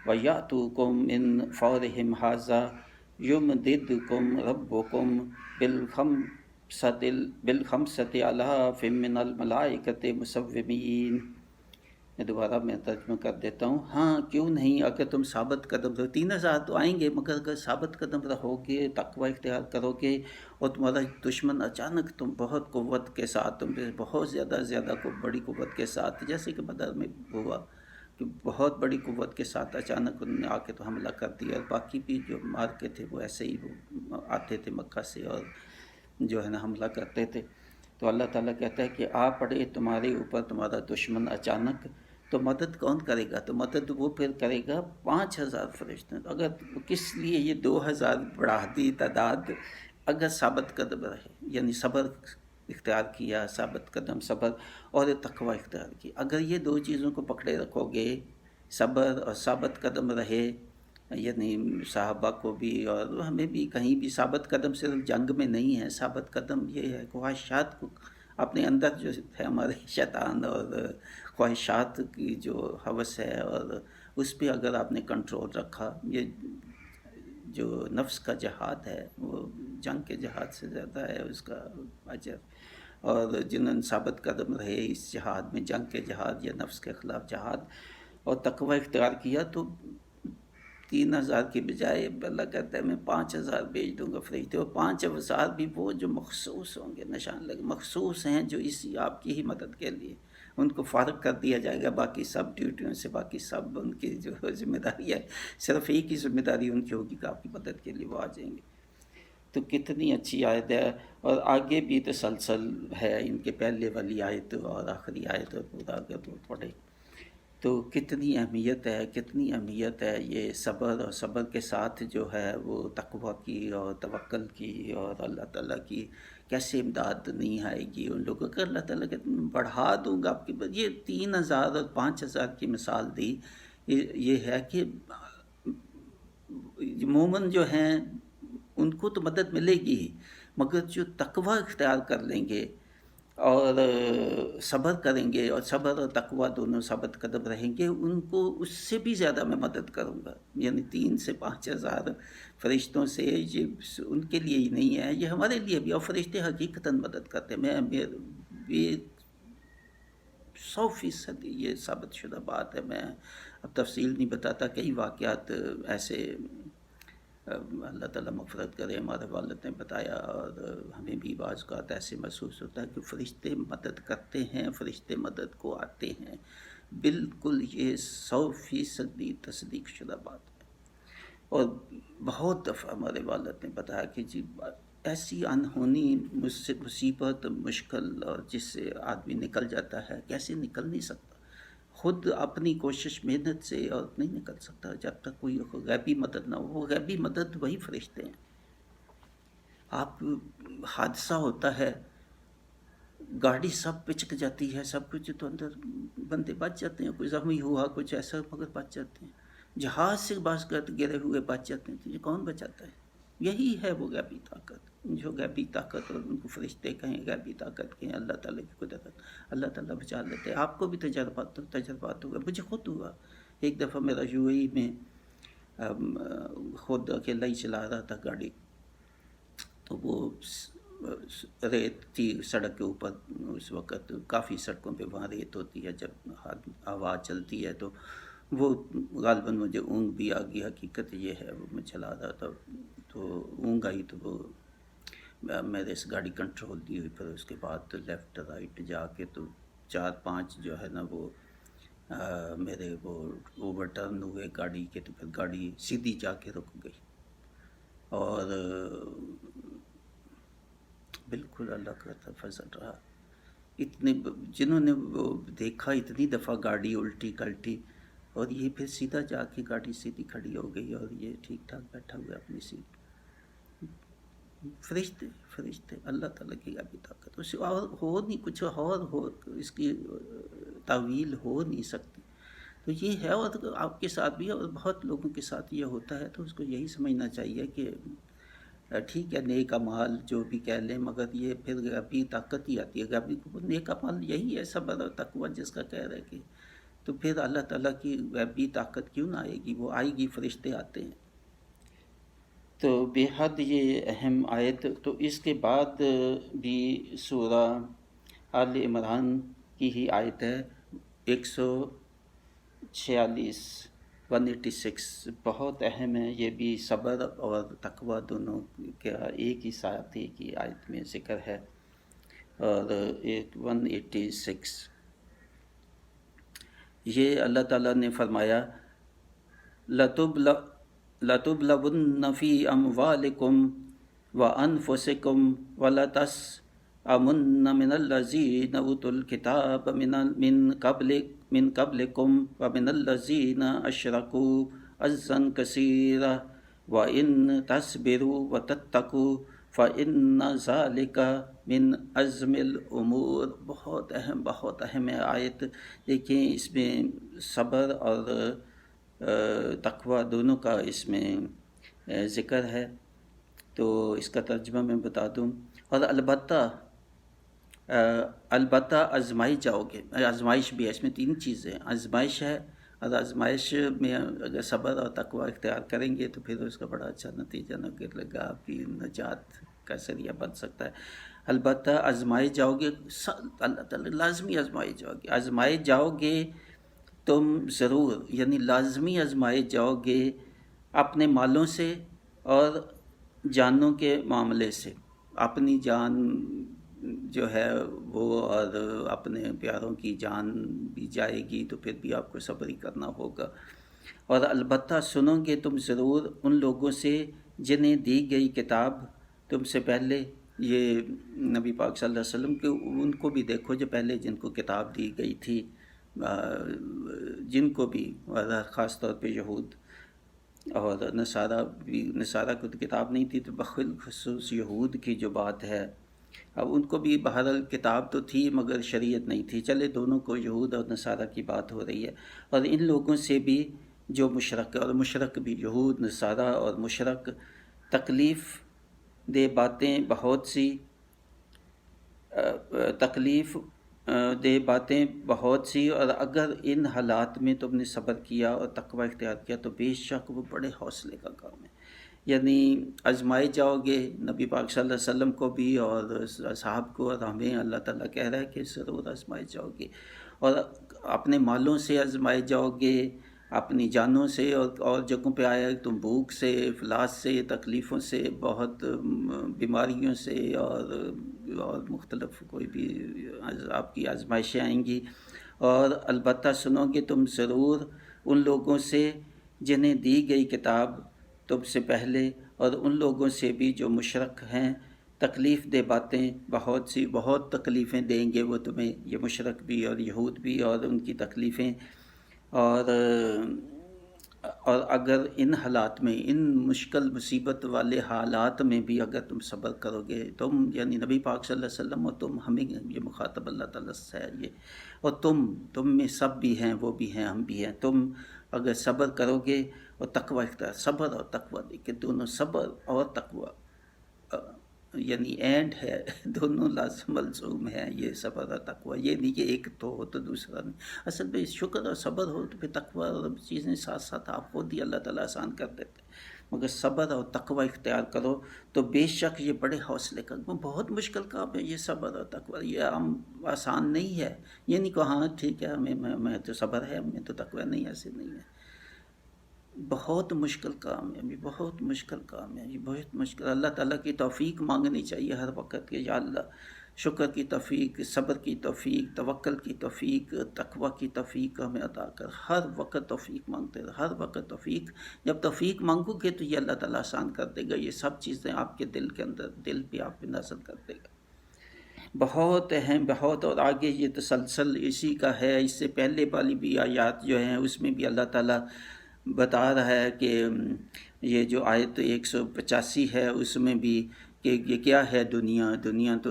وَيَأْتُوكُم مِّن فَوْرِهِمْ هَٰذَا يُمْدِدْكُم رَّبُّكُم بِالْخَمْسَةِ آلَافٍ مِّنَ الْمَلَائِكَةِ مُصَوِّمِينَ۔ دوبارہ میں ترجمہ کر دیتا ہوں۔ ہاں کیوں نہیں، اگر تم ثابت قدم رہو، 3000 تو آئیں گے، مگر اگر ثابت قدم رہو گے، تقوی اختیار کرو گے، اور تمہارا دشمن اچانک تم بہت قوت کے ساتھ، تم بہت زیادہ بڑی قوت کے ساتھ، جیسے کہ بدر میں ہوا کہ بہت بڑی قوت کے ساتھ اچانک انہوں نے آ کے تو حملہ کر دیا، اور باقی بھی جو مار کے تھے وہ ایسے ہی آتے تھے مکہ سے اور جو ہے نا حملہ کرتے تھے۔ تو اللہ تعالیٰ کہتا ہے کہ آ پڑے تمہارے اوپر تمہارا دشمن اچانک، تو مدد کون کرے گا، تو مدد وہ پھر کرے گا 5000 فرشتے۔ اگر کس لیے یہ 2000 بڑھا دی تعداد، اگر ثابت قدم رہے، یعنی صبر اختیار کیا، ثابت قدم صبر اور تقوی اختیار کی، اگر یہ دو چیزوں کو پکڑے رکھو گے، صبر اور ثابت قدم رہے، یعنی صحابہ کو بھی اور ہمیں بھی کہیں بھی ثابت قدم صرف جنگ میں نہیں ہے، ثابت قدم یہ ہے خواہشات کو اپنے اندر جو ہے ہمارے شیطان اور خواہشات کی جو ہوس ہے، اور اس پہ اگر آپ نے کنٹرول رکھا، یہ جو نفس کا جہاد ہے وہ جنگ کے جہاد سے زیادہ ہے اس کا اجر، اور جنہوں نے ثابت قدم رہے اس جہاد میں، جنگ کے جہاد یا نفس کے خلاف جہاد، اور تقوی اختیار کیا، تو 3000 کی بجائے اللہ کہتا ہے میں 5000 بھیج دوں گا فرشتے، اور 5000 بھی وہ جو مخصوص ہوں گے، نشان لگے مخصوص ہیں، جو اسی آپ کی ہی مدد کے لیے، ان کو فارغ کر دیا جائے گا باقی سب ڈیوٹیوں سے، باقی سب ان کی جو ذمہ داری ہے، صرف ایک ہی ذمہ داری ان کی ہوگی کہ آپ کی مدد کے لیے وہ آ جائیں گے۔ تو کتنی اچھی آیت ہے، اور آگے بھی تسلسل ہے ان کے، پہلے والی آیت اور آخری آیت پورا اگر وہ پڑھے تو کتنی اہمیت ہے، کتنی اہمیت ہے یہ صبر، اور صبر کے ساتھ جو ہے وہ تقوی کی اور توکل کی اور اللہ تعالیٰ کی کیسے امداد نہیں آئے گی ان لوگوں کو۔ اللہ تعالیٰ کہ بڑھا دوں گا آپ کی، یہ 3000 اور 5000 کی مثال دی، یہ ہے کہ مومن جو ہیں ان کو تو مدد ملے گی ہی، مگر جو تقوی اختیار کر لیں گے اور صبر کریں گے، اور صبر اور تقوی دونوں ثابت قدم رہیں گے، ان کو اس سے بھی زیادہ میں مدد کروں گا۔ یعنی 3 سے 5000 فرشتوں سے یہ ان کے لیے ہی نہیں ہے، یہ ہمارے لیے بھی، اور فرشتے حقیقتاً مدد کرتے ہیں۔ یہ 100% یہ ثابت شدہ بات ہے۔ میں اب تفصیل نہیں بتاتا، کئی واقعات ایسے اللہ تعالیٰ مغفرت کرے، ہمارے والد نے بتایا، اور ہمیں بھی بعض اوقات ایسے محسوس ہوتا ہے کہ فرشتے مدد کرتے ہیں، فرشتے مدد کو آتے ہیں۔ بالکل یہ 100% تصدیق شدہ بات ہے۔ اور بہت دفعہ ہمارے والد نے بتایا کہ جی ایسی انہونی مصیبت مشکل اور جس سے آدمی نکل جاتا ہے، کیسے نکل نہیں سکتا، خود اپنی کوشش محنت سے اور نہیں نکل سکتا جب تک کوئی غیبی مدد نہ ہو۔ وہ غیبی مدد وہی فرشتے ہیں۔ آپ حادثہ ہوتا ہے، گاڑی سب پچک جاتی ہے، سب کچھ، تو اندر بندے بچ جاتے ہیں، کوئی زخمی ہوا کچھ ایسا، مگر بچ جاتے ہیں۔ جہاز سے بعض گرے ہوئے بچ جاتے ہیں، تو یہ کون بچاتا ہے؟ یہی ہے وہ غیبی طاقت، جو غیبی طاقت، اور ان کو فرشتے کہیں، غیبی طاقت کہیں، اللہ تعالیٰ کی قدرت، اللہ تعالیٰ بچا لیتے ہیں۔ آپ کو بھی تجربات ہوگا، مجھے خود ہوا۔ ایک دفعہ میرا UAE میں خود اکیلا ہی چلا رہا تھا گاڑی، تو وہ ریت تھی سڑک کے اوپر، اس وقت کافی سڑکوں پہ وہاں ریت ہوتی ہے جب ہوا چلتی ہے، تو وہ غالباً مجھے اونگ بھی آ گئی، حقیقت یہ ہے، وہ میں چلا رہا تھا تو اونگ آئی، تو وہ میرے سے گاڑی کنٹرول دی ہوئی، پھر اس کے بعد لیفٹ رائٹ جا کے تو 4-5 جو ہے نا وہ میرے وہ اوور ٹرن ہوئے گاڑی کے، تو پھر گاڑی سیدھی جا کے رک گئی، اور بالکل اللہ کا فضل رہا۔ اتنے جنہوں نے وہ دیکھا، اتنی دفعہ گاڑی الٹی کلٹی، اور یہ پھر سیدھا جا کے گاڑی سیدھی کھڑی ہو گئی، اور یہ ٹھیک ٹھاک بیٹھا ہوا اپنی سیٹ۔ فرشتے اللہ تعالیٰ کی غیبی طاقت، اس اور ہو نہیں، کچھ اور ہو اس کی تعویل ہو نہیں سکتی۔ تو یہ ہے، اور آپ کے ساتھ بھی، اور بہت لوگوں کے ساتھ یہ ہوتا ہے، تو اس کو یہی سمجھنا چاہیے کہ ٹھیک ہے نیک اعمال جو بھی کہہ لیں، مگر یہ پھر غیبی طاقت ہی آتی ہے۔ غیبی نیک اعمال یہی ہے، صبر اور تقوی جس کا کہہ رہے کہ، تو پھر اللہ تعالیٰ کی غیبی طاقت کیوں نہ آئے گی؟ وہ آئے گی، فرشتے آتے ہیں۔ تو بے حد یہ اہم آیت۔ تو اس کے بعد بھی سورہ آل عمران کی ہی آیت ہے 146 بہت اہم ہے، یہ بھی صبر اور تقوی دونوں کا ایک ہی ساتھ ایک ہی آیت میں ذکر ہے۔ اور 186 یہ اللہ تعالیٰ نے فرمایا لَتُبْلَوُنَّ فِي أَمْوَالِكُمْ وَأَنفُسِكُمْ وَلَتَسْأَلُنَّ مِنَ الَّذِينَ أُوتُوا الْكِتَابَ من قبلكم ومن الذين أشركوا أذًا كثيرا وإن تصبروا وتتقوا فإن ذلك من عزم الأمور۔ بہت اہم ہے آیت۔ دیکھیں اس میں صبر اور تقوی دونوں کا اس میں ذکر ہے، تو اس کا ترجمہ میں بتا دوں۔ اور البتہ آزمائی جاؤ گے، آزمائش بھی ہے، اس میں 3 چیزیں، آزمائش ہے، اور آزمائش میں اگر صبر اور تقوی اختیار کریں گے تو پھر اس کا بڑا اچھا نتیجہ نکلے گا، آپ کی نجات کا ذریعہ بن سکتا ہے۔ البتہ آزمائے جاؤ گے، اللہ تعالیٰ لازمی آزمائے جاؤ گے تم ضرور، یعنی لازمی آزمائے جاؤ گے اپنے مالوں سے اور جانوں کے معاملے سے۔ اپنی جان جو ہے وہ، اور اپنے پیاروں کی جان بھی جائے گی، تو پھر بھی آپ کو صبر ہی کرنا ہوگا۔ اور البتہ سنو گے تم ضرور ان لوگوں سے جنہیں دی گئی کتاب تم سے پہلے یہ نبی پاک صلی اللہ علیہ وسلم کے ان کو بھی دیکھو جو پہلے جن کو کتاب دی گئی تھی، جن کو بھی خاص طور پہ یہود اور نصارہ کو تو کتاب نہیں تھی، تو بخصوص یہود کی جو بات ہے، اب ان کو بھی بہرحال کتاب تو تھی مگر شریعت نہیں تھی. چلے دونوں کو، یہود اور نصارہ کی بات ہو رہی ہے. اور ان لوگوں سے بھی جو مشرک، اور مشرک بھی یہود نصارہ اور مشرک، تکلیف دہ باتیں بہت سی، تکلیف دہ باتیں بہت سی، اور اگر ان حالات میں تم نے صبر کیا اور تقوی اختیار کیا تو بے شک وہ بڑے حوصلے کا کام ہے. یعنی آزمائے جاؤ گے، نبی پاک صلی اللہ علیہ وسلم کو بھی اور صحاب کو، اور ہمیں اللہ تعالیٰ کہہ رہا ہے کہ ضرور آزمائے جاؤ گے، اور اپنے مالوں سے آزمائے جاؤ گے، اپنی جانوں سے، اور جگہوں پہ آیا تم بھوک سے، افلاس سے، تکلیفوں سے، بہت بیماریوں سے، اور مختلف کوئی بھی آپ کی آزمائشیں آئیں گی. اور البتہ سنو گے تم ضرور ان لوگوں سے جنہیں دی گئی کتاب تم سے پہلے، اور ان لوگوں سے بھی جو مشرک ہیں. تکلیف دہ باتیں بہت سی، بہت تکلیفیں دیں گے وہ تمہیں، یہ مشرک بھی اور یہود بھی، اور ان کی تکلیفیں. اور اگر ان حالات میں، ان مشکل مصیبت والے حالات میں بھی اگر تم صبر کرو گے، تم یعنی نبی پاک صلی اللہ علیہ وسلم اور تم، ہمیں یہ مخاطب اللہ تعالیٰ سے ہے یہ، اور تم میں سب بھی ہیں، وہ بھی ہیں، ہم بھی ہیں. تم اگر صبر کرو گے اور تقوی اختیار، صبر اور تقوی، دیکھیں دونوں صبر اور تقوی یعنی اینڈ ہے، دونوں لازم ملزوم ہیں، یہ صبر اور تقوی. یہ نہیں کہ ایک تو ہو تو دوسرا نہیں. اصل میں شکر اور صبر ہو تو پھر تقوی اور چیزیں ساتھ ساتھ آپ خود ہی اللہ تعالیٰ آسان کر دیتے. مگر صبر اور تقوی اختیار کرو تو بے شک یہ بڑے حوصلے کا، بہت مشکل کام ہے یہ صبر اور تقوی. یہ عام آسان نہیں ہے. یہ نہیں کہ ہاں ٹھیک ہے میں تو صبر ہے، میں تو تقوی نہیں، ایسے نہیں ہے. بہت مشکل کام ہے، بہت مشکل کام ہے، یہ بہت مشکل. اللہ تعالیٰ کی توفیق مانگنی چاہیے ہر وقت کہ یا اللہ شکر کی توفیق، صبر کی توفیق، توکل کی توفیق، تقوی کی توفیق ہمیں عطا کر. ہر وقت توفیق مانگتے رہے، ہر وقت توفیق. جب توفیق مانگو گے تو یہ اللہ تعالیٰ آسان کر دے گا. یہ سب چیزیں آپ کے دل کے اندر، دل پہ آپ پہ نازل کر دے گا. بہت اہم، بہت. اور آگے یہ تسلسل اسی کا ہے. اس سے پہلے والی بھی آیات جو ہیں اس میں بھی اللہ تعالیٰ بتا رہا ہے کہ یہ جو آیت 185 ہے اس میں بھی کہ یہ کیا ہے دنیا تو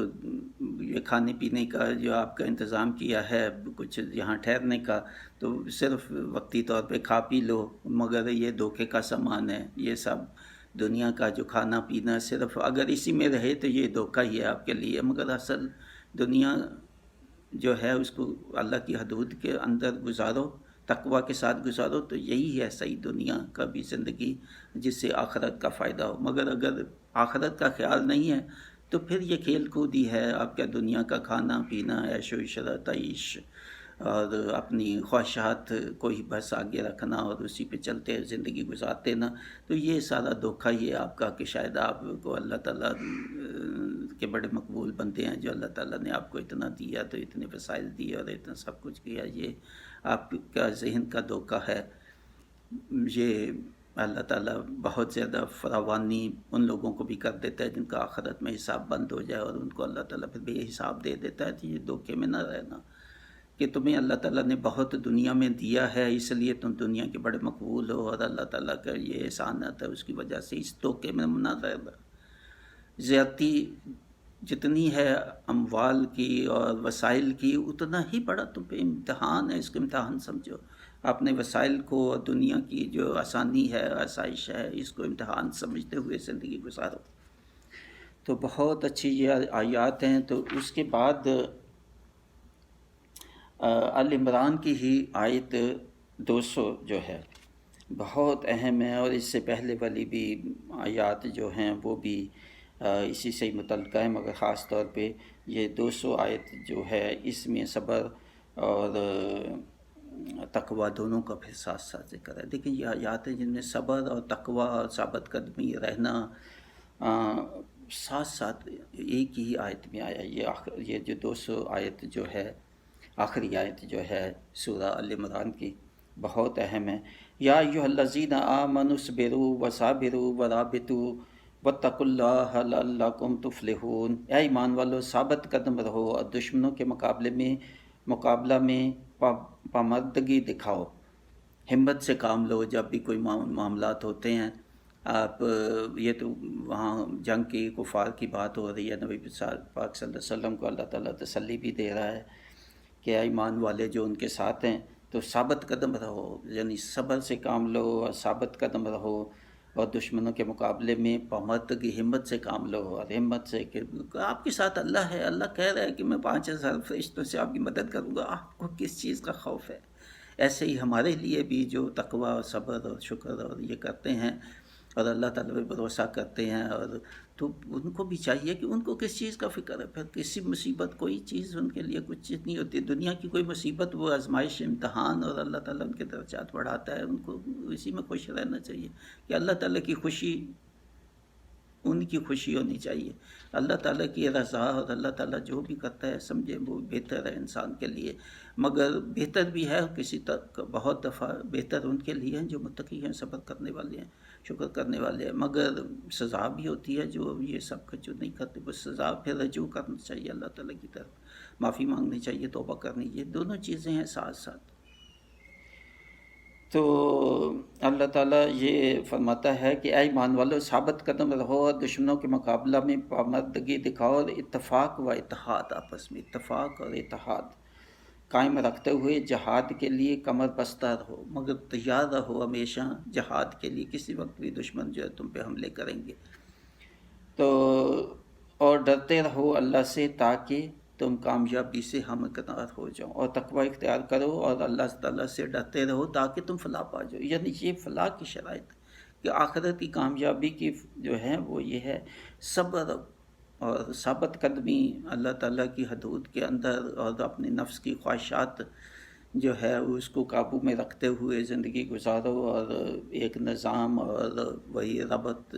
یہ کھانے پینے کا جو آپ کا انتظام کیا ہے، کچھ یہاں ٹھہرنے کا، تو صرف وقتی طور پہ کھا پی لو، مگر یہ دھوکے کا سامان ہے. یہ سب دنیا کا جو کھانا پینا، صرف اگر اسی میں رہے تو یہ دھوکہ ہی ہے آپ کے لیے. مگر اصل دنیا جو ہے اس کو اللہ کی حدود کے اندر گزارو، تقوی کے ساتھ گزارو، تو یہی ہے صحیح دنیا کا بھی زندگی، جس سے آخرت کا فائدہ ہو. مگر اگر آخرت کا خیال نہیں ہے تو پھر یہ کھیل کود ہی ہے آپ کا، دنیا کا کھانا پینا، عیش و عشرت، عیش، اور اپنی خواہشات کو ہی بس آگے رکھنا اور اسی پہ چلتے زندگی گزارتے نا. تو یہ سارا دھوکہ ہی ہے آپ کا کہ شاید آپ کو اللہ تعالیٰ کے بڑے مقبول بندے ہیں، جو اللہ تعالیٰ نے آپ کو اتنا دیا، تو اتنے وسائل دیے اور اتنا سب کچھ کیا. یہ آپ کا ذہن کا دھوکہ ہے. یہ اللہ تعالیٰ بہت زیادہ فراوانی ان لوگوں کو بھی کر دیتا ہے جن کا آخرت میں حساب بند ہو جائے، اور ان کو اللہ تعالیٰ پھر بے حساب دے دیتا ہے. تو یہ دھوکے میں نہ رہنا کہ تمہیں اللہ تعالیٰ نے بہت دنیا میں دیا ہے اس لیے تم دنیا کے بڑے مقبول ہو، اور اللہ تعالیٰ کا یہ احسانات ہے اس کی وجہ سے. اس دھوکے میں نہ رہنا. زیادتی جتنی ہے اموال کی اور وسائل کی، اتنا ہی بڑا تم پہ امتحان ہے. اس کو امتحان سمجھو. اپنے وسائل کو اور دنیا کی جو آسانی ہے، آسائش ہے، اس کو امتحان سمجھتے ہوئے زندگی گزارو. تو بہت اچھی یہ آیات ہیں. تو اس کے بعد آل عمران کی ہی آیت 200 جو ہے بہت اہم ہے، اور اس سے پہلے والی بھی آیات جو ہیں وہ بھی اسی سے ہی متعلقہ ہے. مگر خاص طور پہ یہ 200 آیت جو ہے اس میں صبر اور تقوی دونوں کا پھر ساتھ ساتھ ذکر ہے. دیکھیں یہ آیات ہیں جن میں صبر اور تقوی اور ثابت قدمی رہنا ساتھ ساتھ ایک ہی آیت میں آیا. یہ جو 200 آیت جو ہے، آخری آیت جو ہے سورہ آل عمران کی، بہت اہم ہے. یا ایھا الذین آمنوا اصبروا وصابروا ورابطوا وَاتَّقُوا اللَّهَ لَعَلَّكُمْ تُفْلِحُونَ، اے ایمان والو ثابت قدم رہو اور دشمنوں کے مقابلہ میں پامردگی دکھاؤ، ہمت سے کام لو جب بھی کوئی معاملات ہوتے ہیں۔ آپ یہ تو وہاں جنگ کی کفار کی بات ہو رہی ہے، نبی پاک صلی اللہ علیہ وسلم کو اللہ تعالیٰ تسلی بھی دے رہا ہے کہ اے ایمان والے جو ان کے ساتھ ہیں تو ثابت قدم رہو، یعنی صبر سے کام لو اور ثابت قدم رہو، اور دشمنوں کے مقابلے میں پامردگی ہمت سے کام لو، اور ہمت سے کہ آپ کے ساتھ اللہ ہے، اللہ کہہ رہا ہے کہ میں 5000 فرشتوں سے آپ کی مدد کروں گا، آپ کو کس چیز کا خوف ہے؟ ایسے ہی ہمارے لیے بھی جو تقوی اور صبر اور شکر اور یہ کرتے ہیں اور اللہ تعالیٰ پہ بھروسہ کرتے ہیں، اور تو ان کو بھی چاہیے کہ ان کو کس چیز کا فکر ہے، پھر کسی مصیبت کوئی چیز ان کے لیے کچھ چیز نہیں ہوتی، دنیا کی کوئی مصیبت وہ آزمائش امتحان، اور اللہ تعالیٰ ان کے درجات بڑھاتا ہے، ان کو اسی میں خوش رہنا چاہیے کہ اللہ تعالیٰ کی خوشی ان کی خوشی ہونی چاہیے، اللہ تعالیٰ کی رضا، اور اللہ تعالیٰ جو بھی کرتا ہے سمجھے وہ بہتر ہے انسان کے لیے، مگر بہتر بھی ہے کسی تک، بہت دفعہ بہتر ان کے لیے ہیں جو متقی ہیں، صبر کرنے والے ہیں، شکر کرنے والے ہیں، مگر سزا بھی ہوتی ہے جو یہ سب کچھ جو نہیں کرتے، بس سزا پھر رجوع کرنا چاہیے اللہ تعالیٰ کی طرف، معافی مانگنی چاہیے، توبہ کرنی چاہیے، دونوں چیزیں ہیں ساتھ ساتھ۔ تو اللہ تعالیٰ یہ فرماتا ہے کہ اے ایمان والو ثابت قدم رہو اور دشمنوں کے مقابلہ میں پامردگی دکھاؤ، اور اتفاق و اتحاد، آپس میں اتفاق اور اتحاد قائم رکھتے ہوئے جہاد کے لیے کمر بستہ رہو، مگر تیار رہو ہمیشہ جہاد کے لیے، کسی وقت بھی دشمن جو ہے تم پہ حملے کریں گے، تو اور ڈرتے رہو اللہ سے تاکہ تم کامیابی سے ہمکنار ہو جاؤ، اور تقوی اختیار کرو اور اللہ تعالیٰ سے ڈرتے رہو تاکہ تم فلاح پا جاؤ، یعنی یہ فلاح کی شرائط کہ آخرت کی کامیابی کی جو ہے وہ یہ ہے صبر اور ثابت قدمی اللہ تعالیٰ کی حدود کے اندر، اور اپنے نفس کی خواہشات جو ہے اس کو قابو میں رکھتے ہوئے زندگی گزارو، اور ایک نظام اور وہی ربط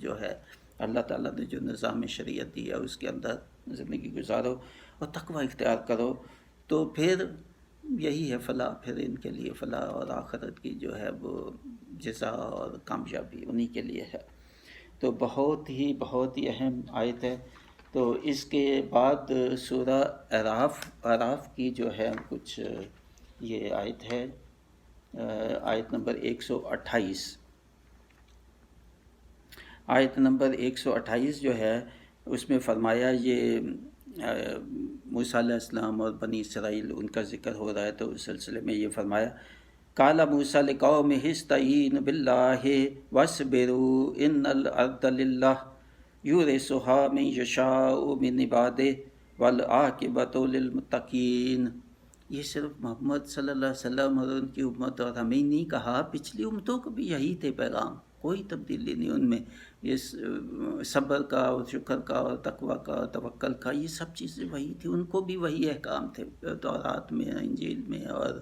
جو ہے اللہ تعالیٰ نے جو نظام شریعت دی ہے اس کے اندر زندگی گزارو اور تقوی اختیار کرو، تو پھر یہی ہے فلاح، پھر ان کے لیے فلاح اور آخرت کی جو ہے وہ جزا اور کامیابی انہی کے لیے ہے۔ تو بہت ہی اہم آیت ہے۔ تو اس کے بعد سورہ اعراف کی جو ہے کچھ یہ آیت ہے، آیت نمبر 128، آیت نمبر 128 جو ہے اس میں فرمایا، یہ موسیٰ علیہ السلام اور بنی اسرائیل ان کا ذکر ہو رہا ہے، تو اس سلسلے میں یہ فرمایا، قال موسیٰ لقومہ استعینوا باللہ واصبروا ان الارض للہ یورثھا من یشاء من عبادہ والعاقبۃ للمتقین۔ یہ صرف محمد صلی اللہ علیہ وسلم اور ان کی امت اور ہمیں نہیں کہا، پچھلی امتوں کو بھی یہی تھے پیغام، کوئی تبدیلی نہیں ان میں، یہ صبر کا اور شکر کا اور تقوی کا اور توکل کا، یہ سب چیزیں وہی تھی، ان کو بھی وہی احکام تھے، تورات میں، انجیل میں اور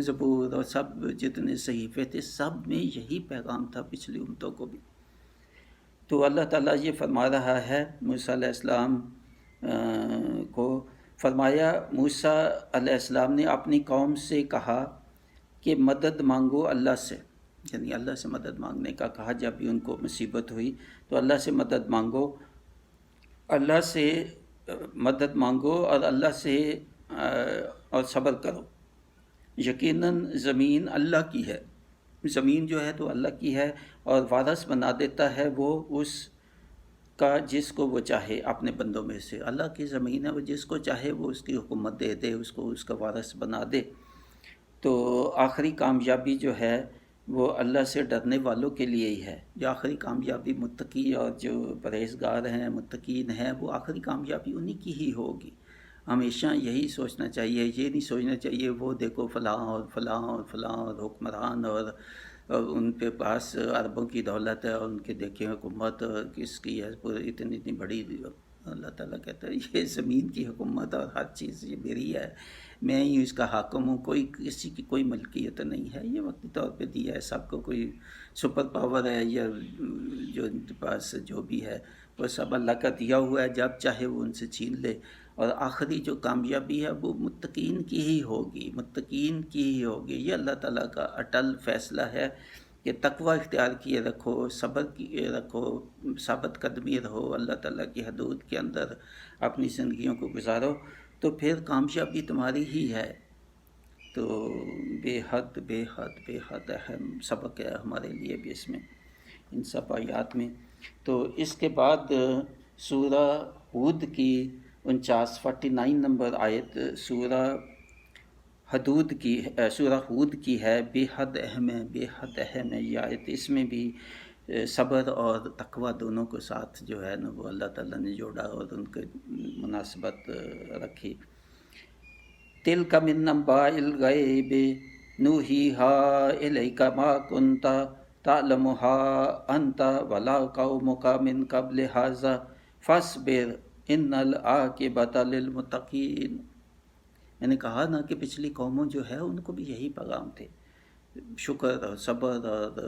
زبور اور سب جتنے صحیفے تھے سب میں یہی پیغام تھا پچھلی امتوں کو بھی۔ تو اللہ تعالیٰ یہ فرما رہا ہے موسیٰ علیہ السلام کو، فرمایا موسیٰ علیہ السلام نے اپنی قوم سے کہا کہ مدد مانگو اللہ سے، یعنی اللہ سے مدد مانگنے کا کہا، جب بھی ان کو مصیبت ہوئی تو اللہ سے مدد مانگو، اللہ سے مدد مانگو اور اللہ سے اور صبر کرو، یقیناً زمین اللہ کی ہے، زمین جو ہے تو اللہ کی ہے، اور وارث بنا دیتا ہے وہ اس کا جس کو وہ چاہے اپنے بندوں میں سے، اللہ کی زمین ہے، وہ جس کو چاہے وہ اس کی حکومت دے دے، اس کو اس کا وارث بنا دے۔ تو آخری کامیابی جو ہے وہ اللہ سے ڈرنے والوں کے لیے ہی ہے، جو آخری کامیابی متقی اور جو پرہیزگار ہیں متقین ہیں، وہ آخری کامیابی انہی کی ہی ہوگی۔ ہمیشہ یہی سوچنا چاہیے، یہ نہیں سوچنا چاہیے وہ دیکھو فلاں اور فلاں اور فلاں اور حکمران اور ان کے پاس اربوں کی دولت ہے، اور ان کے دیکھیں حکومت کس کی ہے اتنی بڑی، اللہ تعالیٰ کہتا ہے یہ زمین کی حکومت اور ہر چیز یہ میری ہے، میں ہی اس کا حاکم ہوں، کوئی کسی کی کوئی ملکیت نہیں ہے، یہ وقتی طور پہ دیا ہے سب کو، کوئی سپر پاور ہے یا جو ان کے پاس جو بھی ہے وہ سب اللہ کا دیا ہوا ہے، جب چاہے وہ ان سے چھین لے، اور آخری جو کامیابی ہے وہ متقین کی ہی ہوگی، متقین کی ہی ہوگی، یہ اللہ تعالیٰ کا اٹل فیصلہ ہے کہ تقوی اختیار کیے رکھو، صبر کیے رکھو، ثابت قدمی رہو، اللہ تعالیٰ کی حدود کے اندر اپنی زندگیوں کو گزارو، تو پھر کامیابی تمہاری ہی ہے۔ تو بے حد بے حد بے حد اہم سبق ہے ہمارے لیے بھی اس میں، ان سب آیات میں۔ تو اس کے بعد سورہ ہود کی 49 نمبر آیت سورہ حدود کی سورہ ہود کی ہے، بے حد اہم ہے، بے حد اہم ہے یہ آیت۔ اس میں بھی صبر اور تقوی دونوں کو ساتھ جو ہے نا وہ اللہ تعالیٰ نے جوڑا اور ان کے مناسبت رکھی۔ تِلْکَ مِنْ أَنْبَاءِ الْغَیْبِ نُوحِیہَا إِلَیْکَ مَا کُنْتَ تَعْلَمُهَا أَنْتَ وَلَا قَوْمُکَ مِنْ قَبْلِ هَٰذَا فَاصْبِرْ إِنَّ الْعَاقِبَةَ لِلْمُتَّقِینَ۔ میں نے کہا نا کہ پچھلی قوموں جو ہے ان کو بھی یہی پیغام تھے، شکر اور صبر اور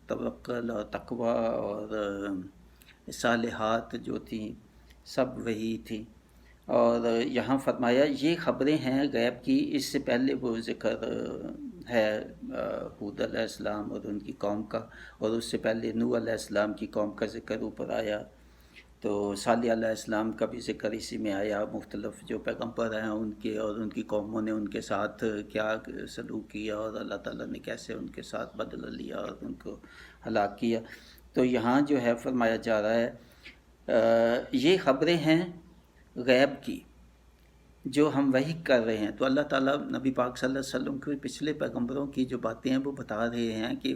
توکل اور تقوی اور صالحات جو تھیں سب وہی تھیں۔ اور یہاں فرمایا یہ خبریں ہیں غیب کی، اس سے پہلے وہ ذکر ہے ہود علیہ السلام اور ان کی قوم کا، اور اس سے پہلے نوح علیہ السلام کی قوم کا ذکر اوپر آیا، تو صالح علیہ السلام کا بھی ذکر اسی میں آیا، مختلف جو پیغمبر ہیں ان کے اور ان کی قوموں نے ان کے ساتھ کیا سلوک کیا اور اللہ تعالیٰ نے کیسے ان کے ساتھ بدلہ لیا اور ان کو ہلاک کیا۔ تو یہاں جو ہے فرمایا جا رہا ہے یہ خبریں ہیں غیب کی جو ہم وحی کر رہے ہیں۔ تو اللہ تعالیٰ نبی پاک صلی اللہ علیہ وسلم کے پچھلے پیغمبروں کی جو باتیں ہیں وہ بتا رہے ہیں کہ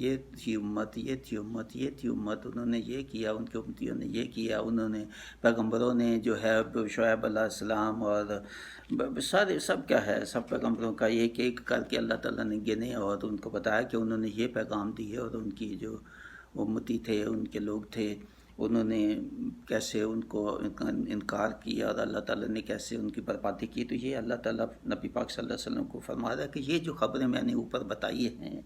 یہ تھی امت، یہ تھی امت، یہ تھی امت، انہوں نے یہ کیا، ان کے امتیوں نے یہ کیا، انہوں نے پیغمبروں نے جو ہے شعیب علیہ السلام اور سارے سب کیا ہے سب پیغمبروں کا ایک ایک کر کے اللہ تعالیٰ نے گنے اور ان کو بتایا کہ انہوں نے یہ پیغام دیے اور ان کی جو امتی تھے، ان کے لوگ تھے، انہوں نے کیسے ان کو انکار کیا اور اللہ تعالیٰ نے کیسے ان کی بربادی کی۔ تو یہ اللہ تعالیٰ نبی پاک صلی اللہ علیہ وسلم کو فرما رہا ہے کہ یہ جو خبریں میں نے اوپر بتائی ہیں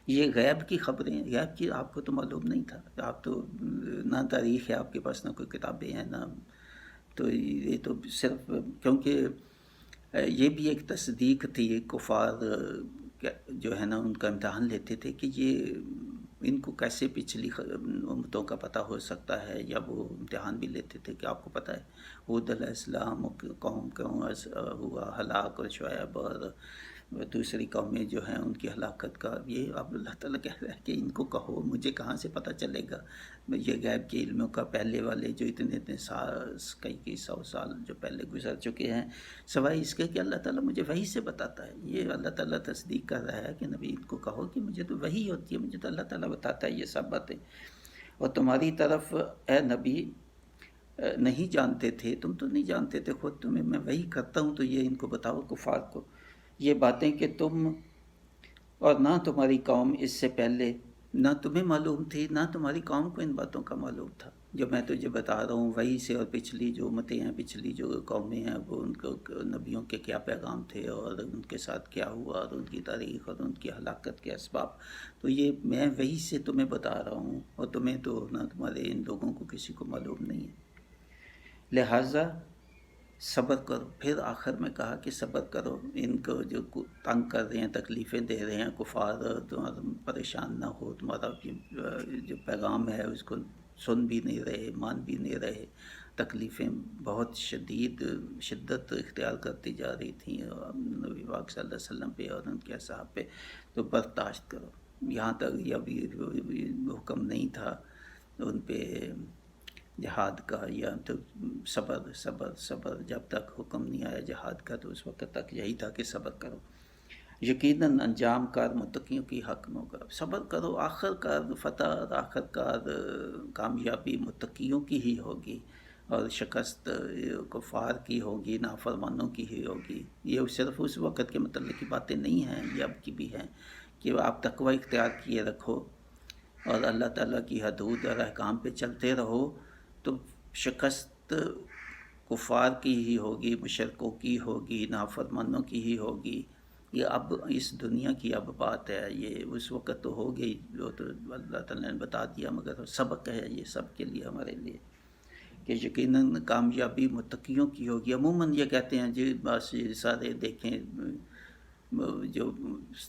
یہ غیب کی خبریں ہیں، غیب کی آپ کو تو معلوم نہیں تھا، آپ تو نہ تاریخ ہے آپ کے پاس، نہ کوئی کتابیں ہیں، نہ تو یہ تو صرف کیونکہ یہ بھی ایک تصدیق تھی، کفار جو ہے نا ان کا امتحان لیتے تھے کہ یہ ان کو کیسے پچھلی امتوں کا پتہ ہو سکتا ہے، یا وہ امتحان بھی لیتے تھے کہ آپ کو پتہ ہے ہود علیہ السلام قوم ہوا ہلاک، اور شعیب اور دوسری قومیں جو ہیں ان کی ہلاکت کا۔ یہ اب اللہ تعالیٰ کہہ رہا ہے کہ ان کو کہو، مجھے کہاں سے پتہ چلے گا یہ غیب کے علموں کا، پہلے والے جو اتنے سال کئی 100 سال جو پہلے گزر چکے ہیں، سوائے اس کے کہ اللہ تعالیٰ مجھے وحی سے بتاتا ہے۔ یہ اللہ تعالیٰ تصدیق کر رہا ہے کہ نبی ان کو کہو کہ مجھے تو وحی ہوتی ہے، مجھے تو اللہ تعالیٰ بتاتا ہے یہ سب باتیں، اور تمہاری طرف اے نبی نہیں جانتے تھے، تم تو نہیں جانتے تھے، خود تمہیں میں وحی کرتا ہوں تو یہ ان کو بتاؤ کفار کو یہ باتیں کہ تم اور نہ تمہاری قوم اس سے پہلے نہ تمہیں معلوم تھی نہ تمہاری قوم کو ان باتوں کا معلوم تھا جو میں تجھے بتا رہا ہوں وہی سے، اور پچھلی جو امتیں ہیں، پچھلی جو قومیں ہیں، وہ ان کو نبیوں کے کیا پیغام تھے اور ان کے ساتھ کیا ہوا اور ان کی تاریخ اور ان کی ہلاکت کے اسباب، تو یہ میں وہی سے تمہیں بتا رہا ہوں، اور تمہیں تو نہ تمہارے ان لوگوں کو کسی کو معلوم نہیں ہے، لہٰذا صبر کرو۔ پھر آخر میں کہا کہ صبر کرو، ان کو جو تنگ کر رہے ہیں، تکلیفیں دے رہے ہیں کفار، تمہارا پریشان نہ ہو، تمہارا جو پیغام ہے اس کو سن بھی نہیں رہے، مان بھی نہیں رہے، تکلیفیں بہت شدت اختیار کرتی جا رہی تھیں نبی پاک صلی اللہ علیہ وسلم پہ اور ان کے اصحاب پہ، تو برداشت کرو۔ یہاں تک یہ بھی حکم نہیں تھا ان پہ جہاد کا، یا تو صبر جب تک حکم نہیں آیا جہاد کا تو اس وقت تک یہی تھا کہ صبر کرو، یقیناً انجام کار متقیوں کی حق میں ہوگا۔ صبر کرو، آخر کار فتح، آخر کار کامیابی متقیوں کی ہی ہوگی، اور شکست کفار کی ہوگی، نافرمانوں کی ہی ہوگی۔ یہ صرف اس وقت کے متعلق کی باتیں نہیں ہیں، یہ اب کی بھی ہیں کہ آپ تقوی اختیار کیے رکھو اور اللہ تعالیٰ کی حدود اور احکام پہ چلتے رہو، تو شکست کفار کی ہی ہوگی، مشرکوں کی ہوگی، نافرمانوں کی ہی ہوگی۔ یہ اب اس دنیا کی اب بات ہے، یہ اس وقت تو ہو گئی، جو تو اللہ تعالیٰ نے بتا دیا، مگر سبق ہے یہ سب کے لیے، ہمارے لیے، کہ یقیناً کامیابی متقیوں کی ہوگی۔ عموماً یہ کہتے ہیں جی بس سارے دیکھیں جو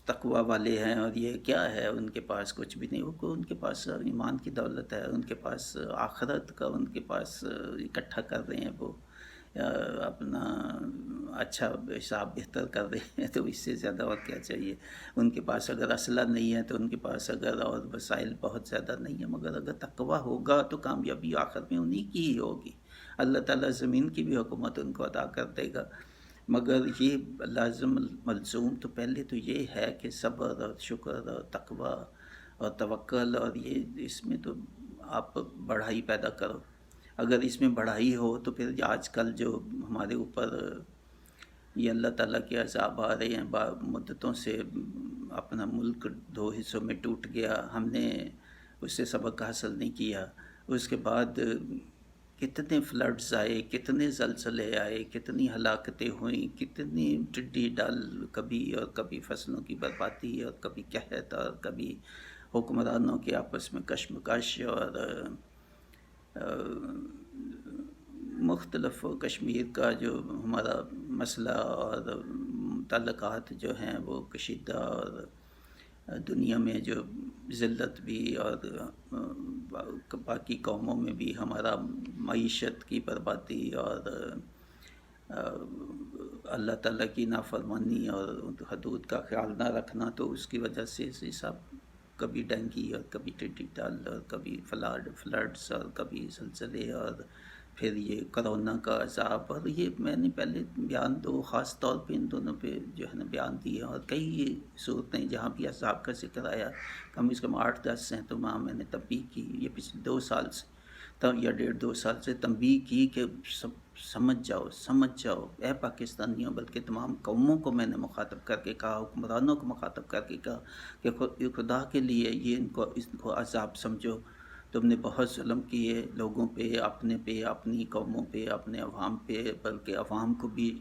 تقوی والے ہیں اور یہ کیا ہے، ان کے پاس کچھ بھی نہیں، ان کے پاس ایمان کی دولت ہے، ان کے پاس آخرت کا ان کے پاس اکٹھا کر رہے ہیں، وہ اپنا اچھا حساب بہتر کر رہے ہیں، تو اس سے زیادہ اور کیا چاہیے۔ ان کے پاس اگر اسلحہ نہیں ہے تو ان کے پاس اگر اور وسائل بہت زیادہ نہیں ہیں، مگر اگر تقوی ہوگا تو کامیابی آخر میں انہی کی ہی ہوگی۔ اللہ تعالیٰ زمین کی بھی حکومت ان کو عطا کر دے گا، مگر یہ لازم ملزوم تو پہلے تو یہ ہے کہ صبر اور شکر اور تقوی اور توکل، اور یہ اس میں تو آپ بڑھائی پیدا کرو۔ اگر اس میں بڑھائی ہو تو پھر آج کل جو ہمارے اوپر یہ اللہ تعالیٰ کے عذاب آ رہے ہیں مدتوں سے، اپنا ملک 2 حصوں میں ٹوٹ گیا، ہم نے اس سے سبق حاصل نہیں کیا، اس کے بعد کتنے فلڈز آئے، کتنے زلزلے آئے، کتنی ہلاکتیں ہوئیں، کتنی ٹڈی ڈال، کبھی فصلوں کی بربادی اور کبھی قحط اور کبھی حکمرانوں کے آپس میں کشمکش اور مختلف کشمیر کا جو ہمارا مسئلہ اور تعلقات جو ہیں وہ کشیدہ، اور دنیا میں جو ذلت بھی، اور باقی قوموں میں بھی ہمارا معیشت کی بربادی اور اللہ تعالیٰ کی نافرمانی اور حدود کا خیال نہ رکھنا، تو اس کی وجہ سے سب کبھی ڈینگی اور کبھی ٹڈی دل اور کبھی فلڈز اور کبھی زلزلے، اور پھر یہ کرونا کا عذاب، اور یہ میں نے پہلے بیان دو خاص طور پہ ان دونوں پہ جو ہے نا بیان دیے، اور کئی صورتیں جہاں بھی عذاب کا ذکر آیا، کم از کم 8-10 ہیں، تو وہاں میں نے تنبیہ کی، یہ پچھلے 2 سال سے یا 1.5-2 سال سے تنبیہ کی کہ سمجھ جاؤ اے پاکستانیوں، بلکہ تمام قوموں کو میں نے مخاطب کر کے کہا، حکمرانوں کو مخاطب کر کے کہا کہ خدا کے لیے یہ ان کو عذاب سمجھو، تم نے بہت ظلم کیے لوگوں پہ، اپنی قوموں پہ، اپنے عوام پہ، بلکہ عوام کو بھی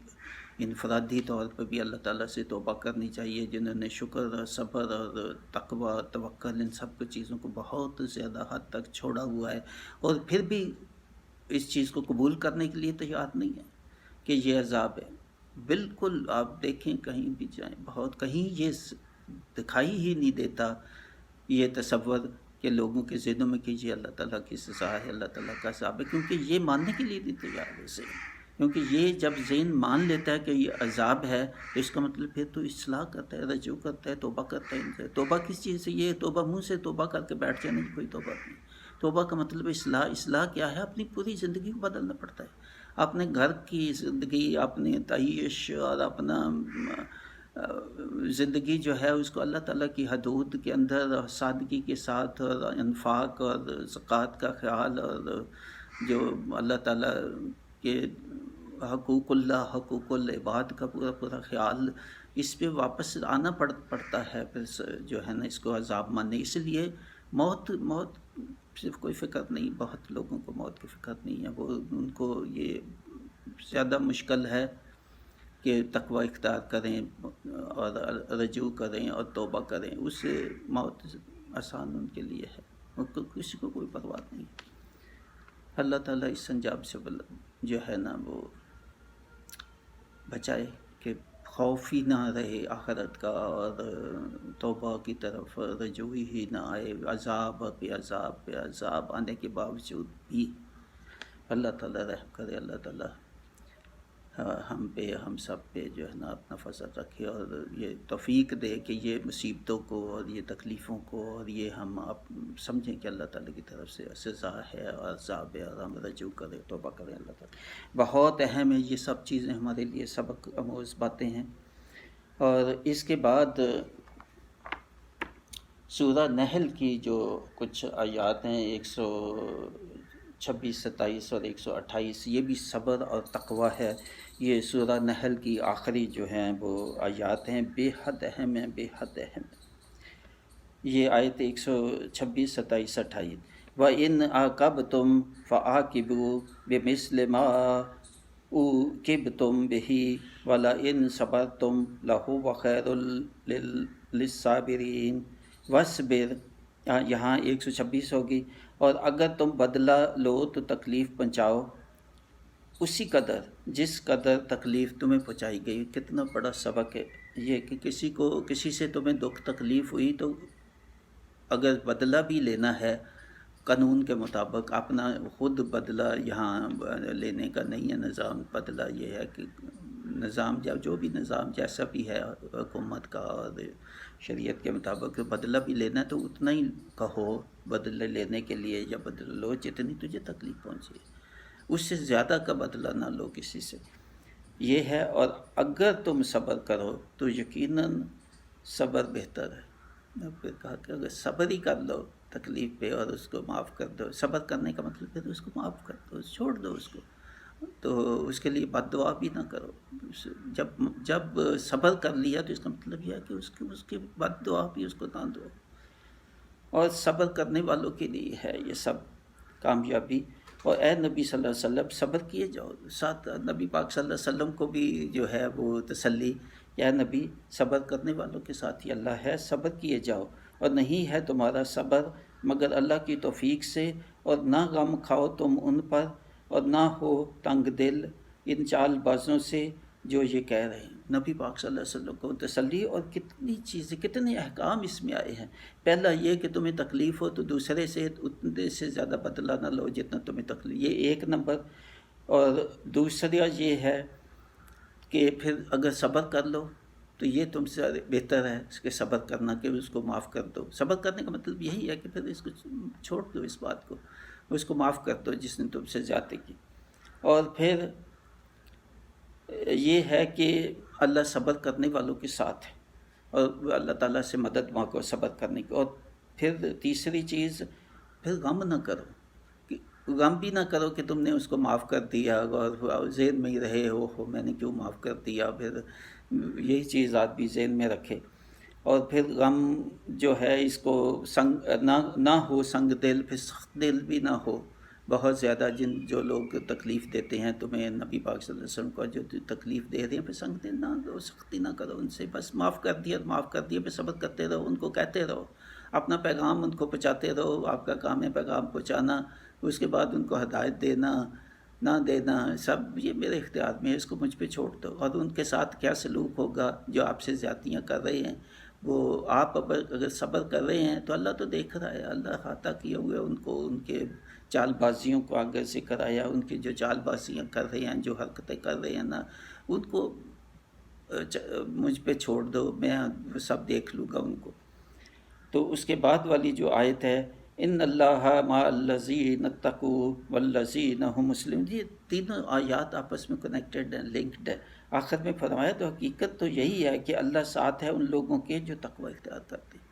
انفرادی طور پر بھی اللہ تعالیٰ سے توبہ کرنی چاہیے، جنہوں نے شکر، صبر اور تقوی، توکل، ان سب کو چیزوں کو بہت زیادہ حد تک چھوڑا ہوا ہے، اور پھر بھی اس چیز کو قبول کرنے کے لیے تیار نہیں ہے کہ یہ عذاب ہے۔ بالکل آپ دیکھیں کہیں بھی جائیں، کہیں یہ دکھائی ہی نہیں دیتا یہ تصور کہ لوگوں کے ذہنوں میں کہ یہ اللہ تعالیٰ کی سزا ہے، اللہ تعالیٰ کا عذاب ہے، کیونکہ یہ ماننے کے لیے نہیں تیار ہے ذہن، کیونکہ یہ جب ذہن مان لیتا ہے کہ یہ عذاب ہے تو اس کا مطلب پھر تو اصلاح کرتا ہے، رجوع کرتا ہے، توبہ کرتا ہے۔ توبہ کس چیز سے؟ یہ توبہ منہ سے توبہ کر کے بیٹھ جانے کی کوئی توبہ نہیں۔ توبہ کا مطلب اصلاح کیا ہے؟ اپنی پوری زندگی کو بدلنا پڑتا ہے، اپنے گھر کی زندگی، اپنے تعیش اور اپنا زندگی جو ہے اس کو اللہ تعالیٰ کی حدود کے اندر سادگی کے ساتھ، اور انفاق اور زکوٰۃ کا خیال، اور جو اللہ تعالیٰ کے حقوق العباد کا پورا خیال، اس پہ واپس آنا پڑتا ہے پھر جو ہے نا اس کو عذاب ماننے۔ اس لیے موت صرف کوئی فکر نہیں، بہت لوگوں کو موت کی فکر نہیں ہے، ان کو یہ زیادہ مشکل ہے کہ تقوی اختیار کریں اور رجوع کریں اور توبہ کریں، اس سے موت آسان ان کے لیے ہے، کسی کو کوئی پرواہ نہیں۔ اللہ تعالیٰ اس سنجاب سے جو ہے نا وہ بچائے کہ خوف ہی نہ رہے آخرت کا، اور توبہ کی طرف رجوع ہی نہ آئے، عذاب پہ عذاب آنے کے باوجود بھی اللہ تعالیٰ رحم کرے، اللہ تعالیٰ ہم سب پہ جو ہے نا اپنا فضل رکھے، اور یہ توفیق دے کہ یہ مصیبتوں کو اور یہ تکلیفوں کو، اور یہ ہم سمجھیں کہ اللہ تعالیٰ کی طرف سے سزا ہے اور عذاب ہے، اور ہم رجوع کریں، توبہ کریں اللہ تعالیٰ۔ بہت اہم ہے یہ سب چیزیں، ہمارے لیے سبق آموز باتیں ہیں۔ اور اس کے بعد سورہ نحل کی جو کچھ آیات ہیں، 126، 27 اور 128، یہ بھی صبر اور تقوی ہے۔ یہ سورہ نحل کی آخری جو ہیں وہ آیات ہیں، بے حد اہم ہیں، بے حد اہم ہیں۔ یہ آیت 126، 27، 28، وَإِنْ عَاقَبْتُمْ فَعَاقِبُوا بِمِثْلِ مَا عُوقِبْتُمْ بِهِ وَلَئِنْ صَبَرْتُمْ لَهُوَ خَيْرٌ لِلصَّابِرِينَ وَاصْبِرْ، یہاں 126 ہوگی، اور اگر تم بدلہ لو تو تکلیف پہنچاؤ، اسی قدر جس قدر تکلیف تمہیں پہنچائی گئی، کتنا بڑا سبق ہے یہ کہ کسی سے تمہیں دکھ تکلیف ہوئی تو اگر بدلہ بھی لینا ہے قانون کے مطابق، اپنا خود بدلہ یہاں لینے کا نہیں ہے نظام. بدلہ یہ ہے کہ نظام جو بھی نظام جیسا بھی ہے حکومت کا اور شریعت کے مطابق بدلہ بھی لینا ہے تو اتنا ہی کہو بدلہ لینے کے لیے، یا بدلہ لو جتنی تجھے تکلیف پہنچی ہے، اس سے زیادہ کا بدلہ نہ لو کسی سے. یہ ہے. اور اگر تم صبر کرو تو یقیناً صبر بہتر ہے. میں پھر کہا کہ اگر صبر ہی کر لو تکلیف پہ اور اس کو معاف کر دو، صبر کرنے کا مطلب پھر اس کو معاف کر دو، چھوڑ دو اس کو، تو اس کے لیے بد دعا بھی نہ کرو. جب صبر کر لیا تو اس کا مطلب یہ ہے کہ اس کی بد دعا بھی اس کو نہ دو. اور صبر کرنے والوں کے لیے ہے یہ سب کامیابی. اور اے نبی صلی اللہ علیہ وسلم صبر کیے جاؤ. ساتھ نبی پاک صلی اللہ علیہ وسلم کو بھی جو ہے وہ تسلی، اے نبی صبر کرنے والوں کے ساتھ ہی اللہ ہے، صبر کیے جاؤ. اور نہیں ہے تمہارا صبر مگر اللہ کی توفیق سے، اور نہ غم کھاؤ تم ان پر، اور نہ ہو تنگ دل ان چال بازوں سے جو یہ کہہ رہے ہیں. نبی پاک صلی اللہ علیہ وسلم کو تسلی. اور کتنی چیزیں، کتنے احکام اس میں آئے ہیں. پہلا یہ کہ تمہیں تکلیف ہو تو دوسرے سے اتنے سے زیادہ بدلہ نہ لو جتنا تمہیں تکلیف، یہ ایک نمبر. اور دوسرا یہ ہے کہ پھر اگر صبر کر لو تو یہ تم سے بہتر ہے کہ صبر کرنا کہ اس کو معاف کر دو. صبر کرنے کا مطلب یہی ہے کہ پھر اس کو چھوڑ دو، اس بات کو، اس کو معاف کر دو جس نے تم سے زیادتی کی. اور پھر یہ ہے کہ اللہ صبر کرنے والوں کے ساتھ ہے، اور اللہ تعالیٰ سے مدد مانگو صبر کرنے کی. اور پھر تیسری چیز، پھر غم نہ کرو، غم بھی نہ کرو کہ تم نے اس کو معاف کر دیا اور ذہن میں ہی رہے ہو میں نے کیوں معاف کر دیا. پھر یہی چیز آدمی ذہن میں رکھے. اور پھر غم جو ہے اس کو نہ ہو سنگ دل، پھر سخت دل بھی نہ ہو بہت زیادہ. جو لوگ تکلیف دیتے ہیں تمہیں، نبی پاک صلی اللہ علیہ وسلم کو جو تکلیف دے رہے ہیں، پھر سنگ دل نہ دو، سختی نہ کرو ان سے. بس معاف کر دیا، پھر صبر کرتے رہو، ان کو کہتے رہو، اپنا پیغام ان کو پہنچاتے رہو. آپ کا کام ہے پیغام پہنچانا، اس کے بعد ان کو ہدایت دینا نہ دینا سب یہ میرے اختیار میں ہے، اس کو مجھ پہ چھوڑ دو. اور ان کے ساتھ کیا سلوک ہوگا جو آپ سے زیادتیاں کر رہے ہیں، وہ آپ اگر صبر کر رہے ہیں تو اللہ تو دیکھ رہا ہے. اللہ احاطہ کیے ہوئے ان کو، ان کے چال بازیوں کو آگے ذکر آیا، ان کی جو چال بازیاں کر رہے ہیں، جو حرکتیں کر رہے ہیں نا، ان کو مجھ پہ چھوڑ دو، میں سب دیکھ لوں گا ان کو. تو اس کے بعد والی جو آیت ہے، ان اللہ مع الذین اتقوا والذین هم مسلمون، یہ تینوں آیات آپس میں کنیکٹڈ ہیں، لنکڈ ہے. آخر میں فرمایا تو حقیقت تو یہی ہے کہ اللہ ساتھ ہے ان لوگوں کے جو تقوی اختیار کرتے ہیں.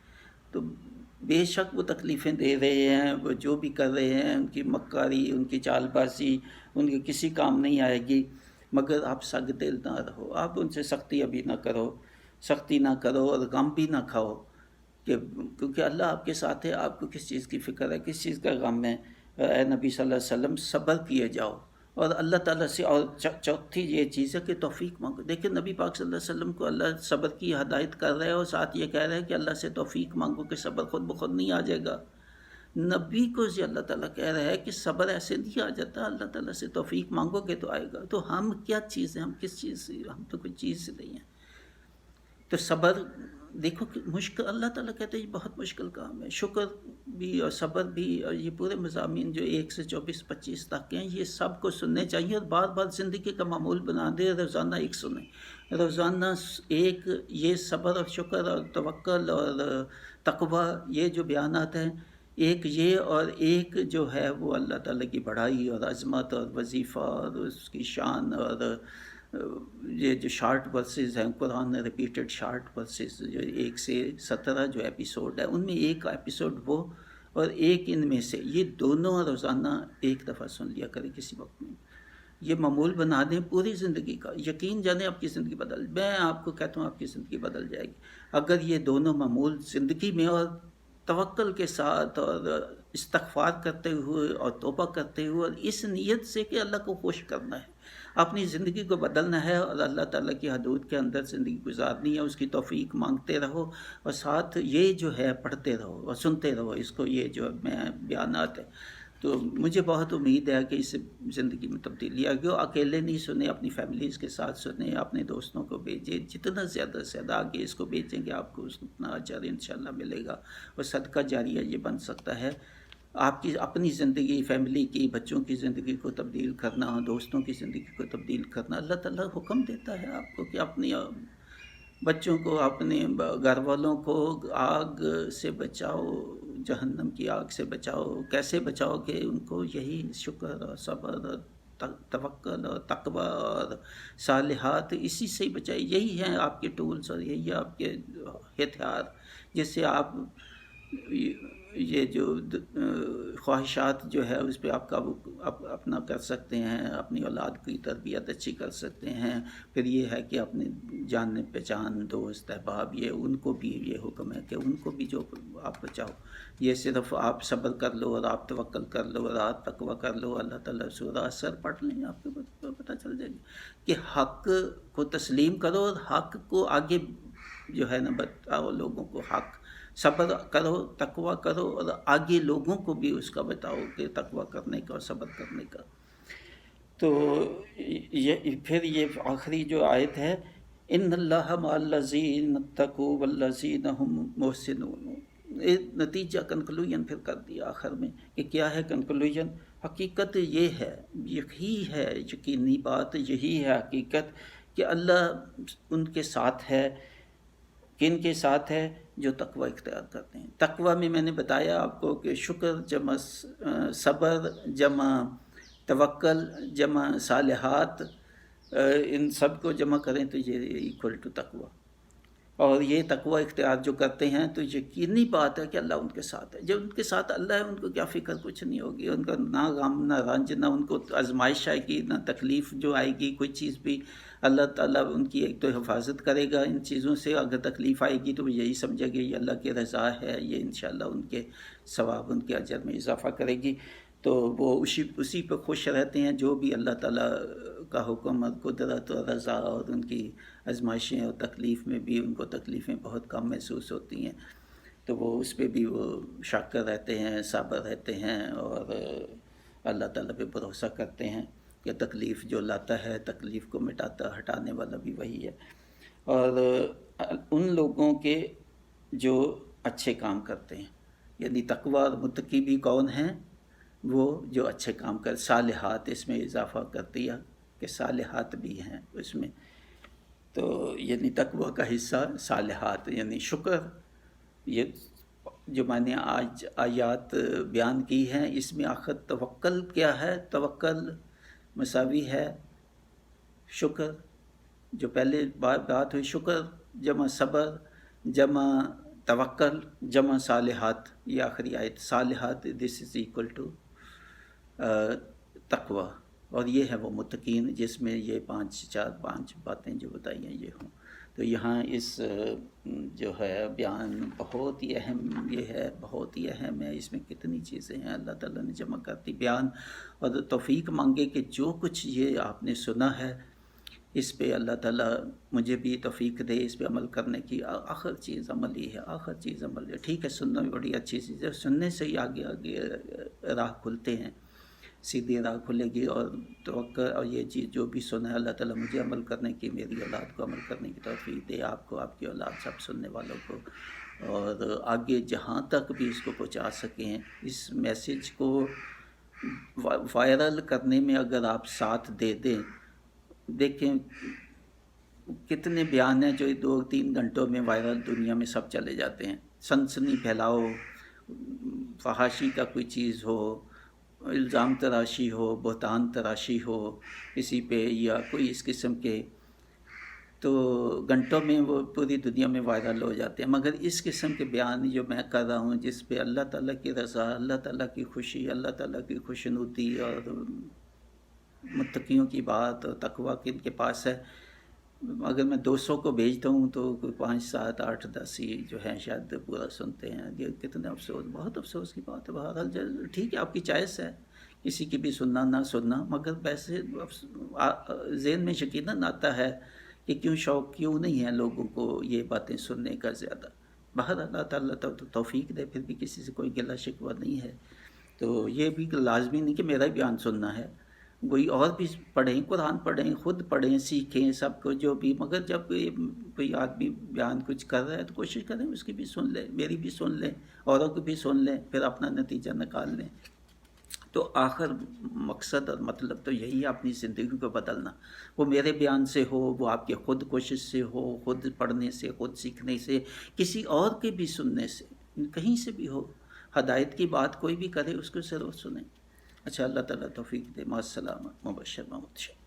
تو بے شک وہ تکلیفیں دے رہے ہیں، وہ جو بھی کر رہے ہیں، ان کی مکاری، ان کی چال بازی ان کے کسی کام نہیں آئے گی، مگر آپ سنگ دل نہ رہو. آپ ان سے سختی ابھی نہ کرو، سختی نہ کرو اور غم بھی نہ کھاؤ، کیونکہ اللہ آپ کے ساتھ ہے. آپ کو کس چیز کی فکر ہے، کس چیز کا غم ہے. اے نبی صلی اللہ علیہ وسلم صبر کیے جاؤ. اور اللہ تعالیٰ سے، اور چوتھی یہ چیز ہے کہ توفیق مانگو. دیکھیں نبی پاک صلی اللہ علیہ وسلم کو اللہ صبر کی ہدایت کر رہے ہیں، اور ساتھ یہ کہہ رہے ہیں کہ اللہ سے توفیق مانگو کہ صبر خود بخود نہیں آ جائے گا. نبی کو اللہ تعالیٰ کہہ رہا ہے کہ صبر ایسے نہیں آ جاتا، اللہ تعالیٰ سے توفیق مانگو گے تو آئے گا. تو ہم کیا چیز ہیں، ہم کس چیز سے، ہم تو کوئی چیز سے نہیں ہیں. تو صبر دیکھو کہ مشکل، اللہ تعالیٰ کہتے ہیں یہ بہت مشکل کام ہے. شکر بھی اور صبر بھی، اور یہ پورے مضامین جو 1 سے 24-25 تک ہیں، یہ سب کو سننے چاہیے اور بار بار زندگی کا معمول بنا دے. روزانہ ایک سنیں، روزانہ ایک. یہ صبر اور شکر اور توکل اور تقوی، یہ جو بیانات ہیں، ایک یہ اور ایک جو ہے وہ اللہ تعالیٰ کی بڑائی اور عظمت اور وظیفہ اور اس کی شان. اور یہ جو شارٹ ورسز ہیں قرآن نے ریپیٹڈ شارٹ ورسز، جو 1 سے 17 جو ایپیسوڈ ہے، ان میں ایک ایپیسوڈ وہ اور ایک ان میں سے، یہ دونوں روزانہ ایک دفعہ سن لیا کریں کسی وقت میں. یہ معمول بنا دیں پوری زندگی کا. یقین جانیں آپ کی زندگی بدل، میں آپ کو کہتا ہوں آپ کی زندگی بدل جائے گی اگر یہ دونوں معمول زندگی میں، اور توکل کے ساتھ اور استغفار کرتے ہوئے اور توبہ کرتے ہوئے، اور اس نیت سے کہ اللہ کو خوش کرنا ہے، اپنی زندگی کو بدلنا ہے اور اللہ تعالیٰ کی حدود کے اندر زندگی گزارنی ہے. اس کی توفیق مانگتے رہو، اور ساتھ یہ جو ہے پڑھتے رہو اور سنتے رہو اس کو، یہ جو میں بیانات ہے. تو مجھے بہت امید ہے کہ اس سے زندگی میں تبدیلی آئے گی. اکیلے نہیں سنیں، اپنی فیملیز کے ساتھ سنیں، اپنے دوستوں کو بھیجیں. جتنا زیادہ سے زیادہ آگے اس کو بھیجیں گے آپ کو اتنا اجر انشاءاللہ ملے گا، اور صدقہ جاریہ یہ بن سکتا ہے. آپ کی اپنی زندگی، فیملی کی، بچوں کی زندگی کو تبدیل کرنا، دوستوں کی زندگی کو تبدیل کرنا. اللہ تعالیٰ حکم دیتا ہے آپ کو کہ اپنی بچوں کو، اپنے گھر والوں کو آگ سے بچاؤ، جہنم کی آگ سے بچاؤ. کیسے بچاؤ کہ ان کو یہی شکر اور صبر اور توکل اور تقوی اور صالحات، اسی سے ہی بچائے. یہی ہیں آپ کے ٹولز اور یہی ہے آپ کے ہتھیار جس سے آپ یہ جو خواہشات جو ہے اس پہ آپ قابو اپنا کر سکتے ہیں، اپنی اولاد کی تربیت اچھی کر سکتے ہیں. پھر یہ ہے کہ اپنے جان پہچان، دوست احباب، یہ ان کو بھی یہ حکم ہے کہ ان کو بھی جو آپ بچاؤ. یہ صرف آپ صبر کر لو اور آپ توکل کر لو اور آپ تقوی کر لو. اللہ تعالیٰ سورہ اثر پڑھ لیں، آپ کو پتہ چل جائے گا کہ حق کو تسلیم کرو اور حق کو آگے جو ہے نا بتاؤ لوگوں کو. حق صبر کرو، تقوی کرو، اور آگے لوگوں کو بھی اس کا بتاؤ کہ تقوی کرنے کا اور صبر کرنے کا. تو یہ پھر یہ آخری جو آیت ہے، ان اللہ مع الذین اتقوا والذین هم محسنون. نتیجہ کنکلوژن پھر کر دیا آخر میں کہ کیا ہے کنکلوژن. حقیقت یہ ہے، یہی ہے یقینی بات، یہی ہے حقیقت کہ اللہ ان کے ساتھ ہے. کن کے ساتھ ہے؟ جو تقوی اختیار کرتے ہیں. تقوی میں نے بتایا آپ کو کہ شکر جمع صبر جمع توکل جمع صالحات، ان سب کو جمع کریں تو یہ ایکول ٹو تقوی. اور یہ تقوی اختیار جو کرتے ہیں تو یقینی بات ہے کہ اللہ ان کے ساتھ ہے. جب ان کے ساتھ اللہ ہے ان کو کیا فکر، کچھ نہیں ہوگی. ان کا نہ غم نہ رنج، نہ ان کو آزمائش آئے گی، نہ تکلیف جو آئے گی کوئی چیز بھی. اللہ تعالیٰ ان کی ایک تو حفاظت کرے گا ان چیزوں سے. اگر تکلیف آئے گی تو وہ یہی سمجھے گے یہ اللہ کی رضا ہے، یہ انشاءاللہ ان کے ثواب، ان کے اجر میں اضافہ کرے گی. تو وہ اسی پہ خوش رہتے ہیں. جو بھی اللہ تعالیٰ کا حکم اور قدرت اور رضا اور ان کی آزمائشیں اور تکلیف میں بھی ان کو تکلیفیں بہت کم محسوس ہوتی ہیں، تو وہ اس پہ بھی وہ شاکر رہتے ہیں، صابر رہتے ہیں، اور اللہ تعالیٰ پہ بھروسہ کرتے ہیں کہ تکلیف جو لاتا ہے تکلیف کو ہٹانے والا بھی وہی ہے. اور ان لوگوں کے جو اچھے کام کرتے ہیں، یعنی تقوی اور متقی بھی کون ہیں؟ وہ جو اچھے کام کر، صالحات اس میں اضافہ کر دیا کہ صالحات بھی ہیں اس میں. تو یعنی تقوی کا حصہ صالحات یعنی شکر. یہ جو میں نے آج آیات بیان کی ہیں اس میں آخر توکل کیا ہے؟ توکل مساوی ہے شکر. جو پہلے بات ہوئی شکر جمع صبر جمع توکل جمع صالحات، یہ آخری آیت صالحات، دس از ایکول ٹو تقوی. اور یہ ہے وہ متقین جس میں یہ پانچ باتیں جو بتائی ہیں یہ ہوں. تو یہاں اس جو ہے بیان بہت ہی اہم، یہ ہے بہت ہی اہم ہے. اس میں کتنی چیزیں ہیں اللہ تعالیٰ نے جمع کرتی بیان. اور توفیق مانگے کہ جو کچھ یہ آپ نے سنا ہے اس پہ اللہ تعالیٰ مجھے بھی توفیق دے اس پہ عمل کرنے کی. آخر چیز عمل ہی ہے، آخر چیز عمل ہے. ٹھیک ہے سننا بھی بڑی اچھی چیز ہے، سننے سے ہی آگے راہ کھلتے ہیں، سیدھی راہ کھلے گی. اور توقع اور یہ چیز جو بھی سنا ہے اللہ تعالیٰ مجھے عمل کرنے کی، میری اولاد کو عمل کرنے کی توفیق دے، آپ کو، آپ کی اولاد، سب سننے والوں کو. اور آگے جہاں تک بھی اس کو پہنچا سکیں، اس میسیج کو وائرل کرنے میں اگر آپ ساتھ دے دیں. دیکھیں کتنے بیان ہیں جو 2-3 گھنٹوں میں وائرل دنیا میں سب چلے جاتے ہیں. سنسنی پھیلاؤ، فحاشی کا کوئی چیز ہو، الزام تراشی ہو، بہتان تراشی ہو کسی پہ، یا کوئی اس قسم کے، تو گھنٹوں میں وہ پوری دنیا میں وائرل ہو جاتے ہیں. مگر اس قسم کے بیان جو میں کر رہا ہوں جس پہ اللہ تعالیٰ کی رضا، اللہ تعالیٰ کی خوشی، اللہ تعالیٰ کی خوشنودی اور متقیوں کی بات اور تقوی کن کے پاس ہے، اگر میں 200 کو بھیجتا ہوں تو کوئی 5, 7, 8, 10 ہی جو ہیں شاید پورا سنتے ہیں. یہ کتنے افسوس، بہت افسوس کی بات ہے. بہرحال ٹھیک ہے آپ کی چوائس ہے کسی کی بھی سننا نہ سننا، مگر ویسے ذہن میں یقیناً آتا ہے کہ کیوں شوق کیوں نہیں ہے لوگوں کو یہ باتیں سننے کا زیادہ. بہر اللہ تعالیٰ توفیق دے، پھر بھی کسی سے کوئی گلہ شکوہ نہیں ہے. تو یہ بھی لازمی نہیں کہ میرا ہی بیان سننا ہے، کوئی اور بھی پڑھیں، قرآن پڑھیں، خود پڑھیں، سیکھیں سب کو جو بھی، مگر جب کوئی آدمی بیان کچھ کر رہا ہے تو کوشش کریں اس کی بھی سن لیں، میری بھی سن لیں، اوروں کی بھی سن لیں، پھر اپنا نتیجہ نکال لیں۔ تو آخر مقصد اور مطلب تو یہی ہے اپنی زندگی کو بدلنا، وہ میرے بیان سے ہو، وہ آپ کے خود کوشش سے ہو، خود پڑھنے سے، خود سیکھنے سے، کسی اور کے بھی سننے سے، کہیں سے بھی ہو، ہدایت کی بات کوئی بھی کرے اس کو ضرور سنیں۔ اچھا، اللہ تعالیٰ توفیق دے۔ مع السلامہ، مبشر محمود شاہ۔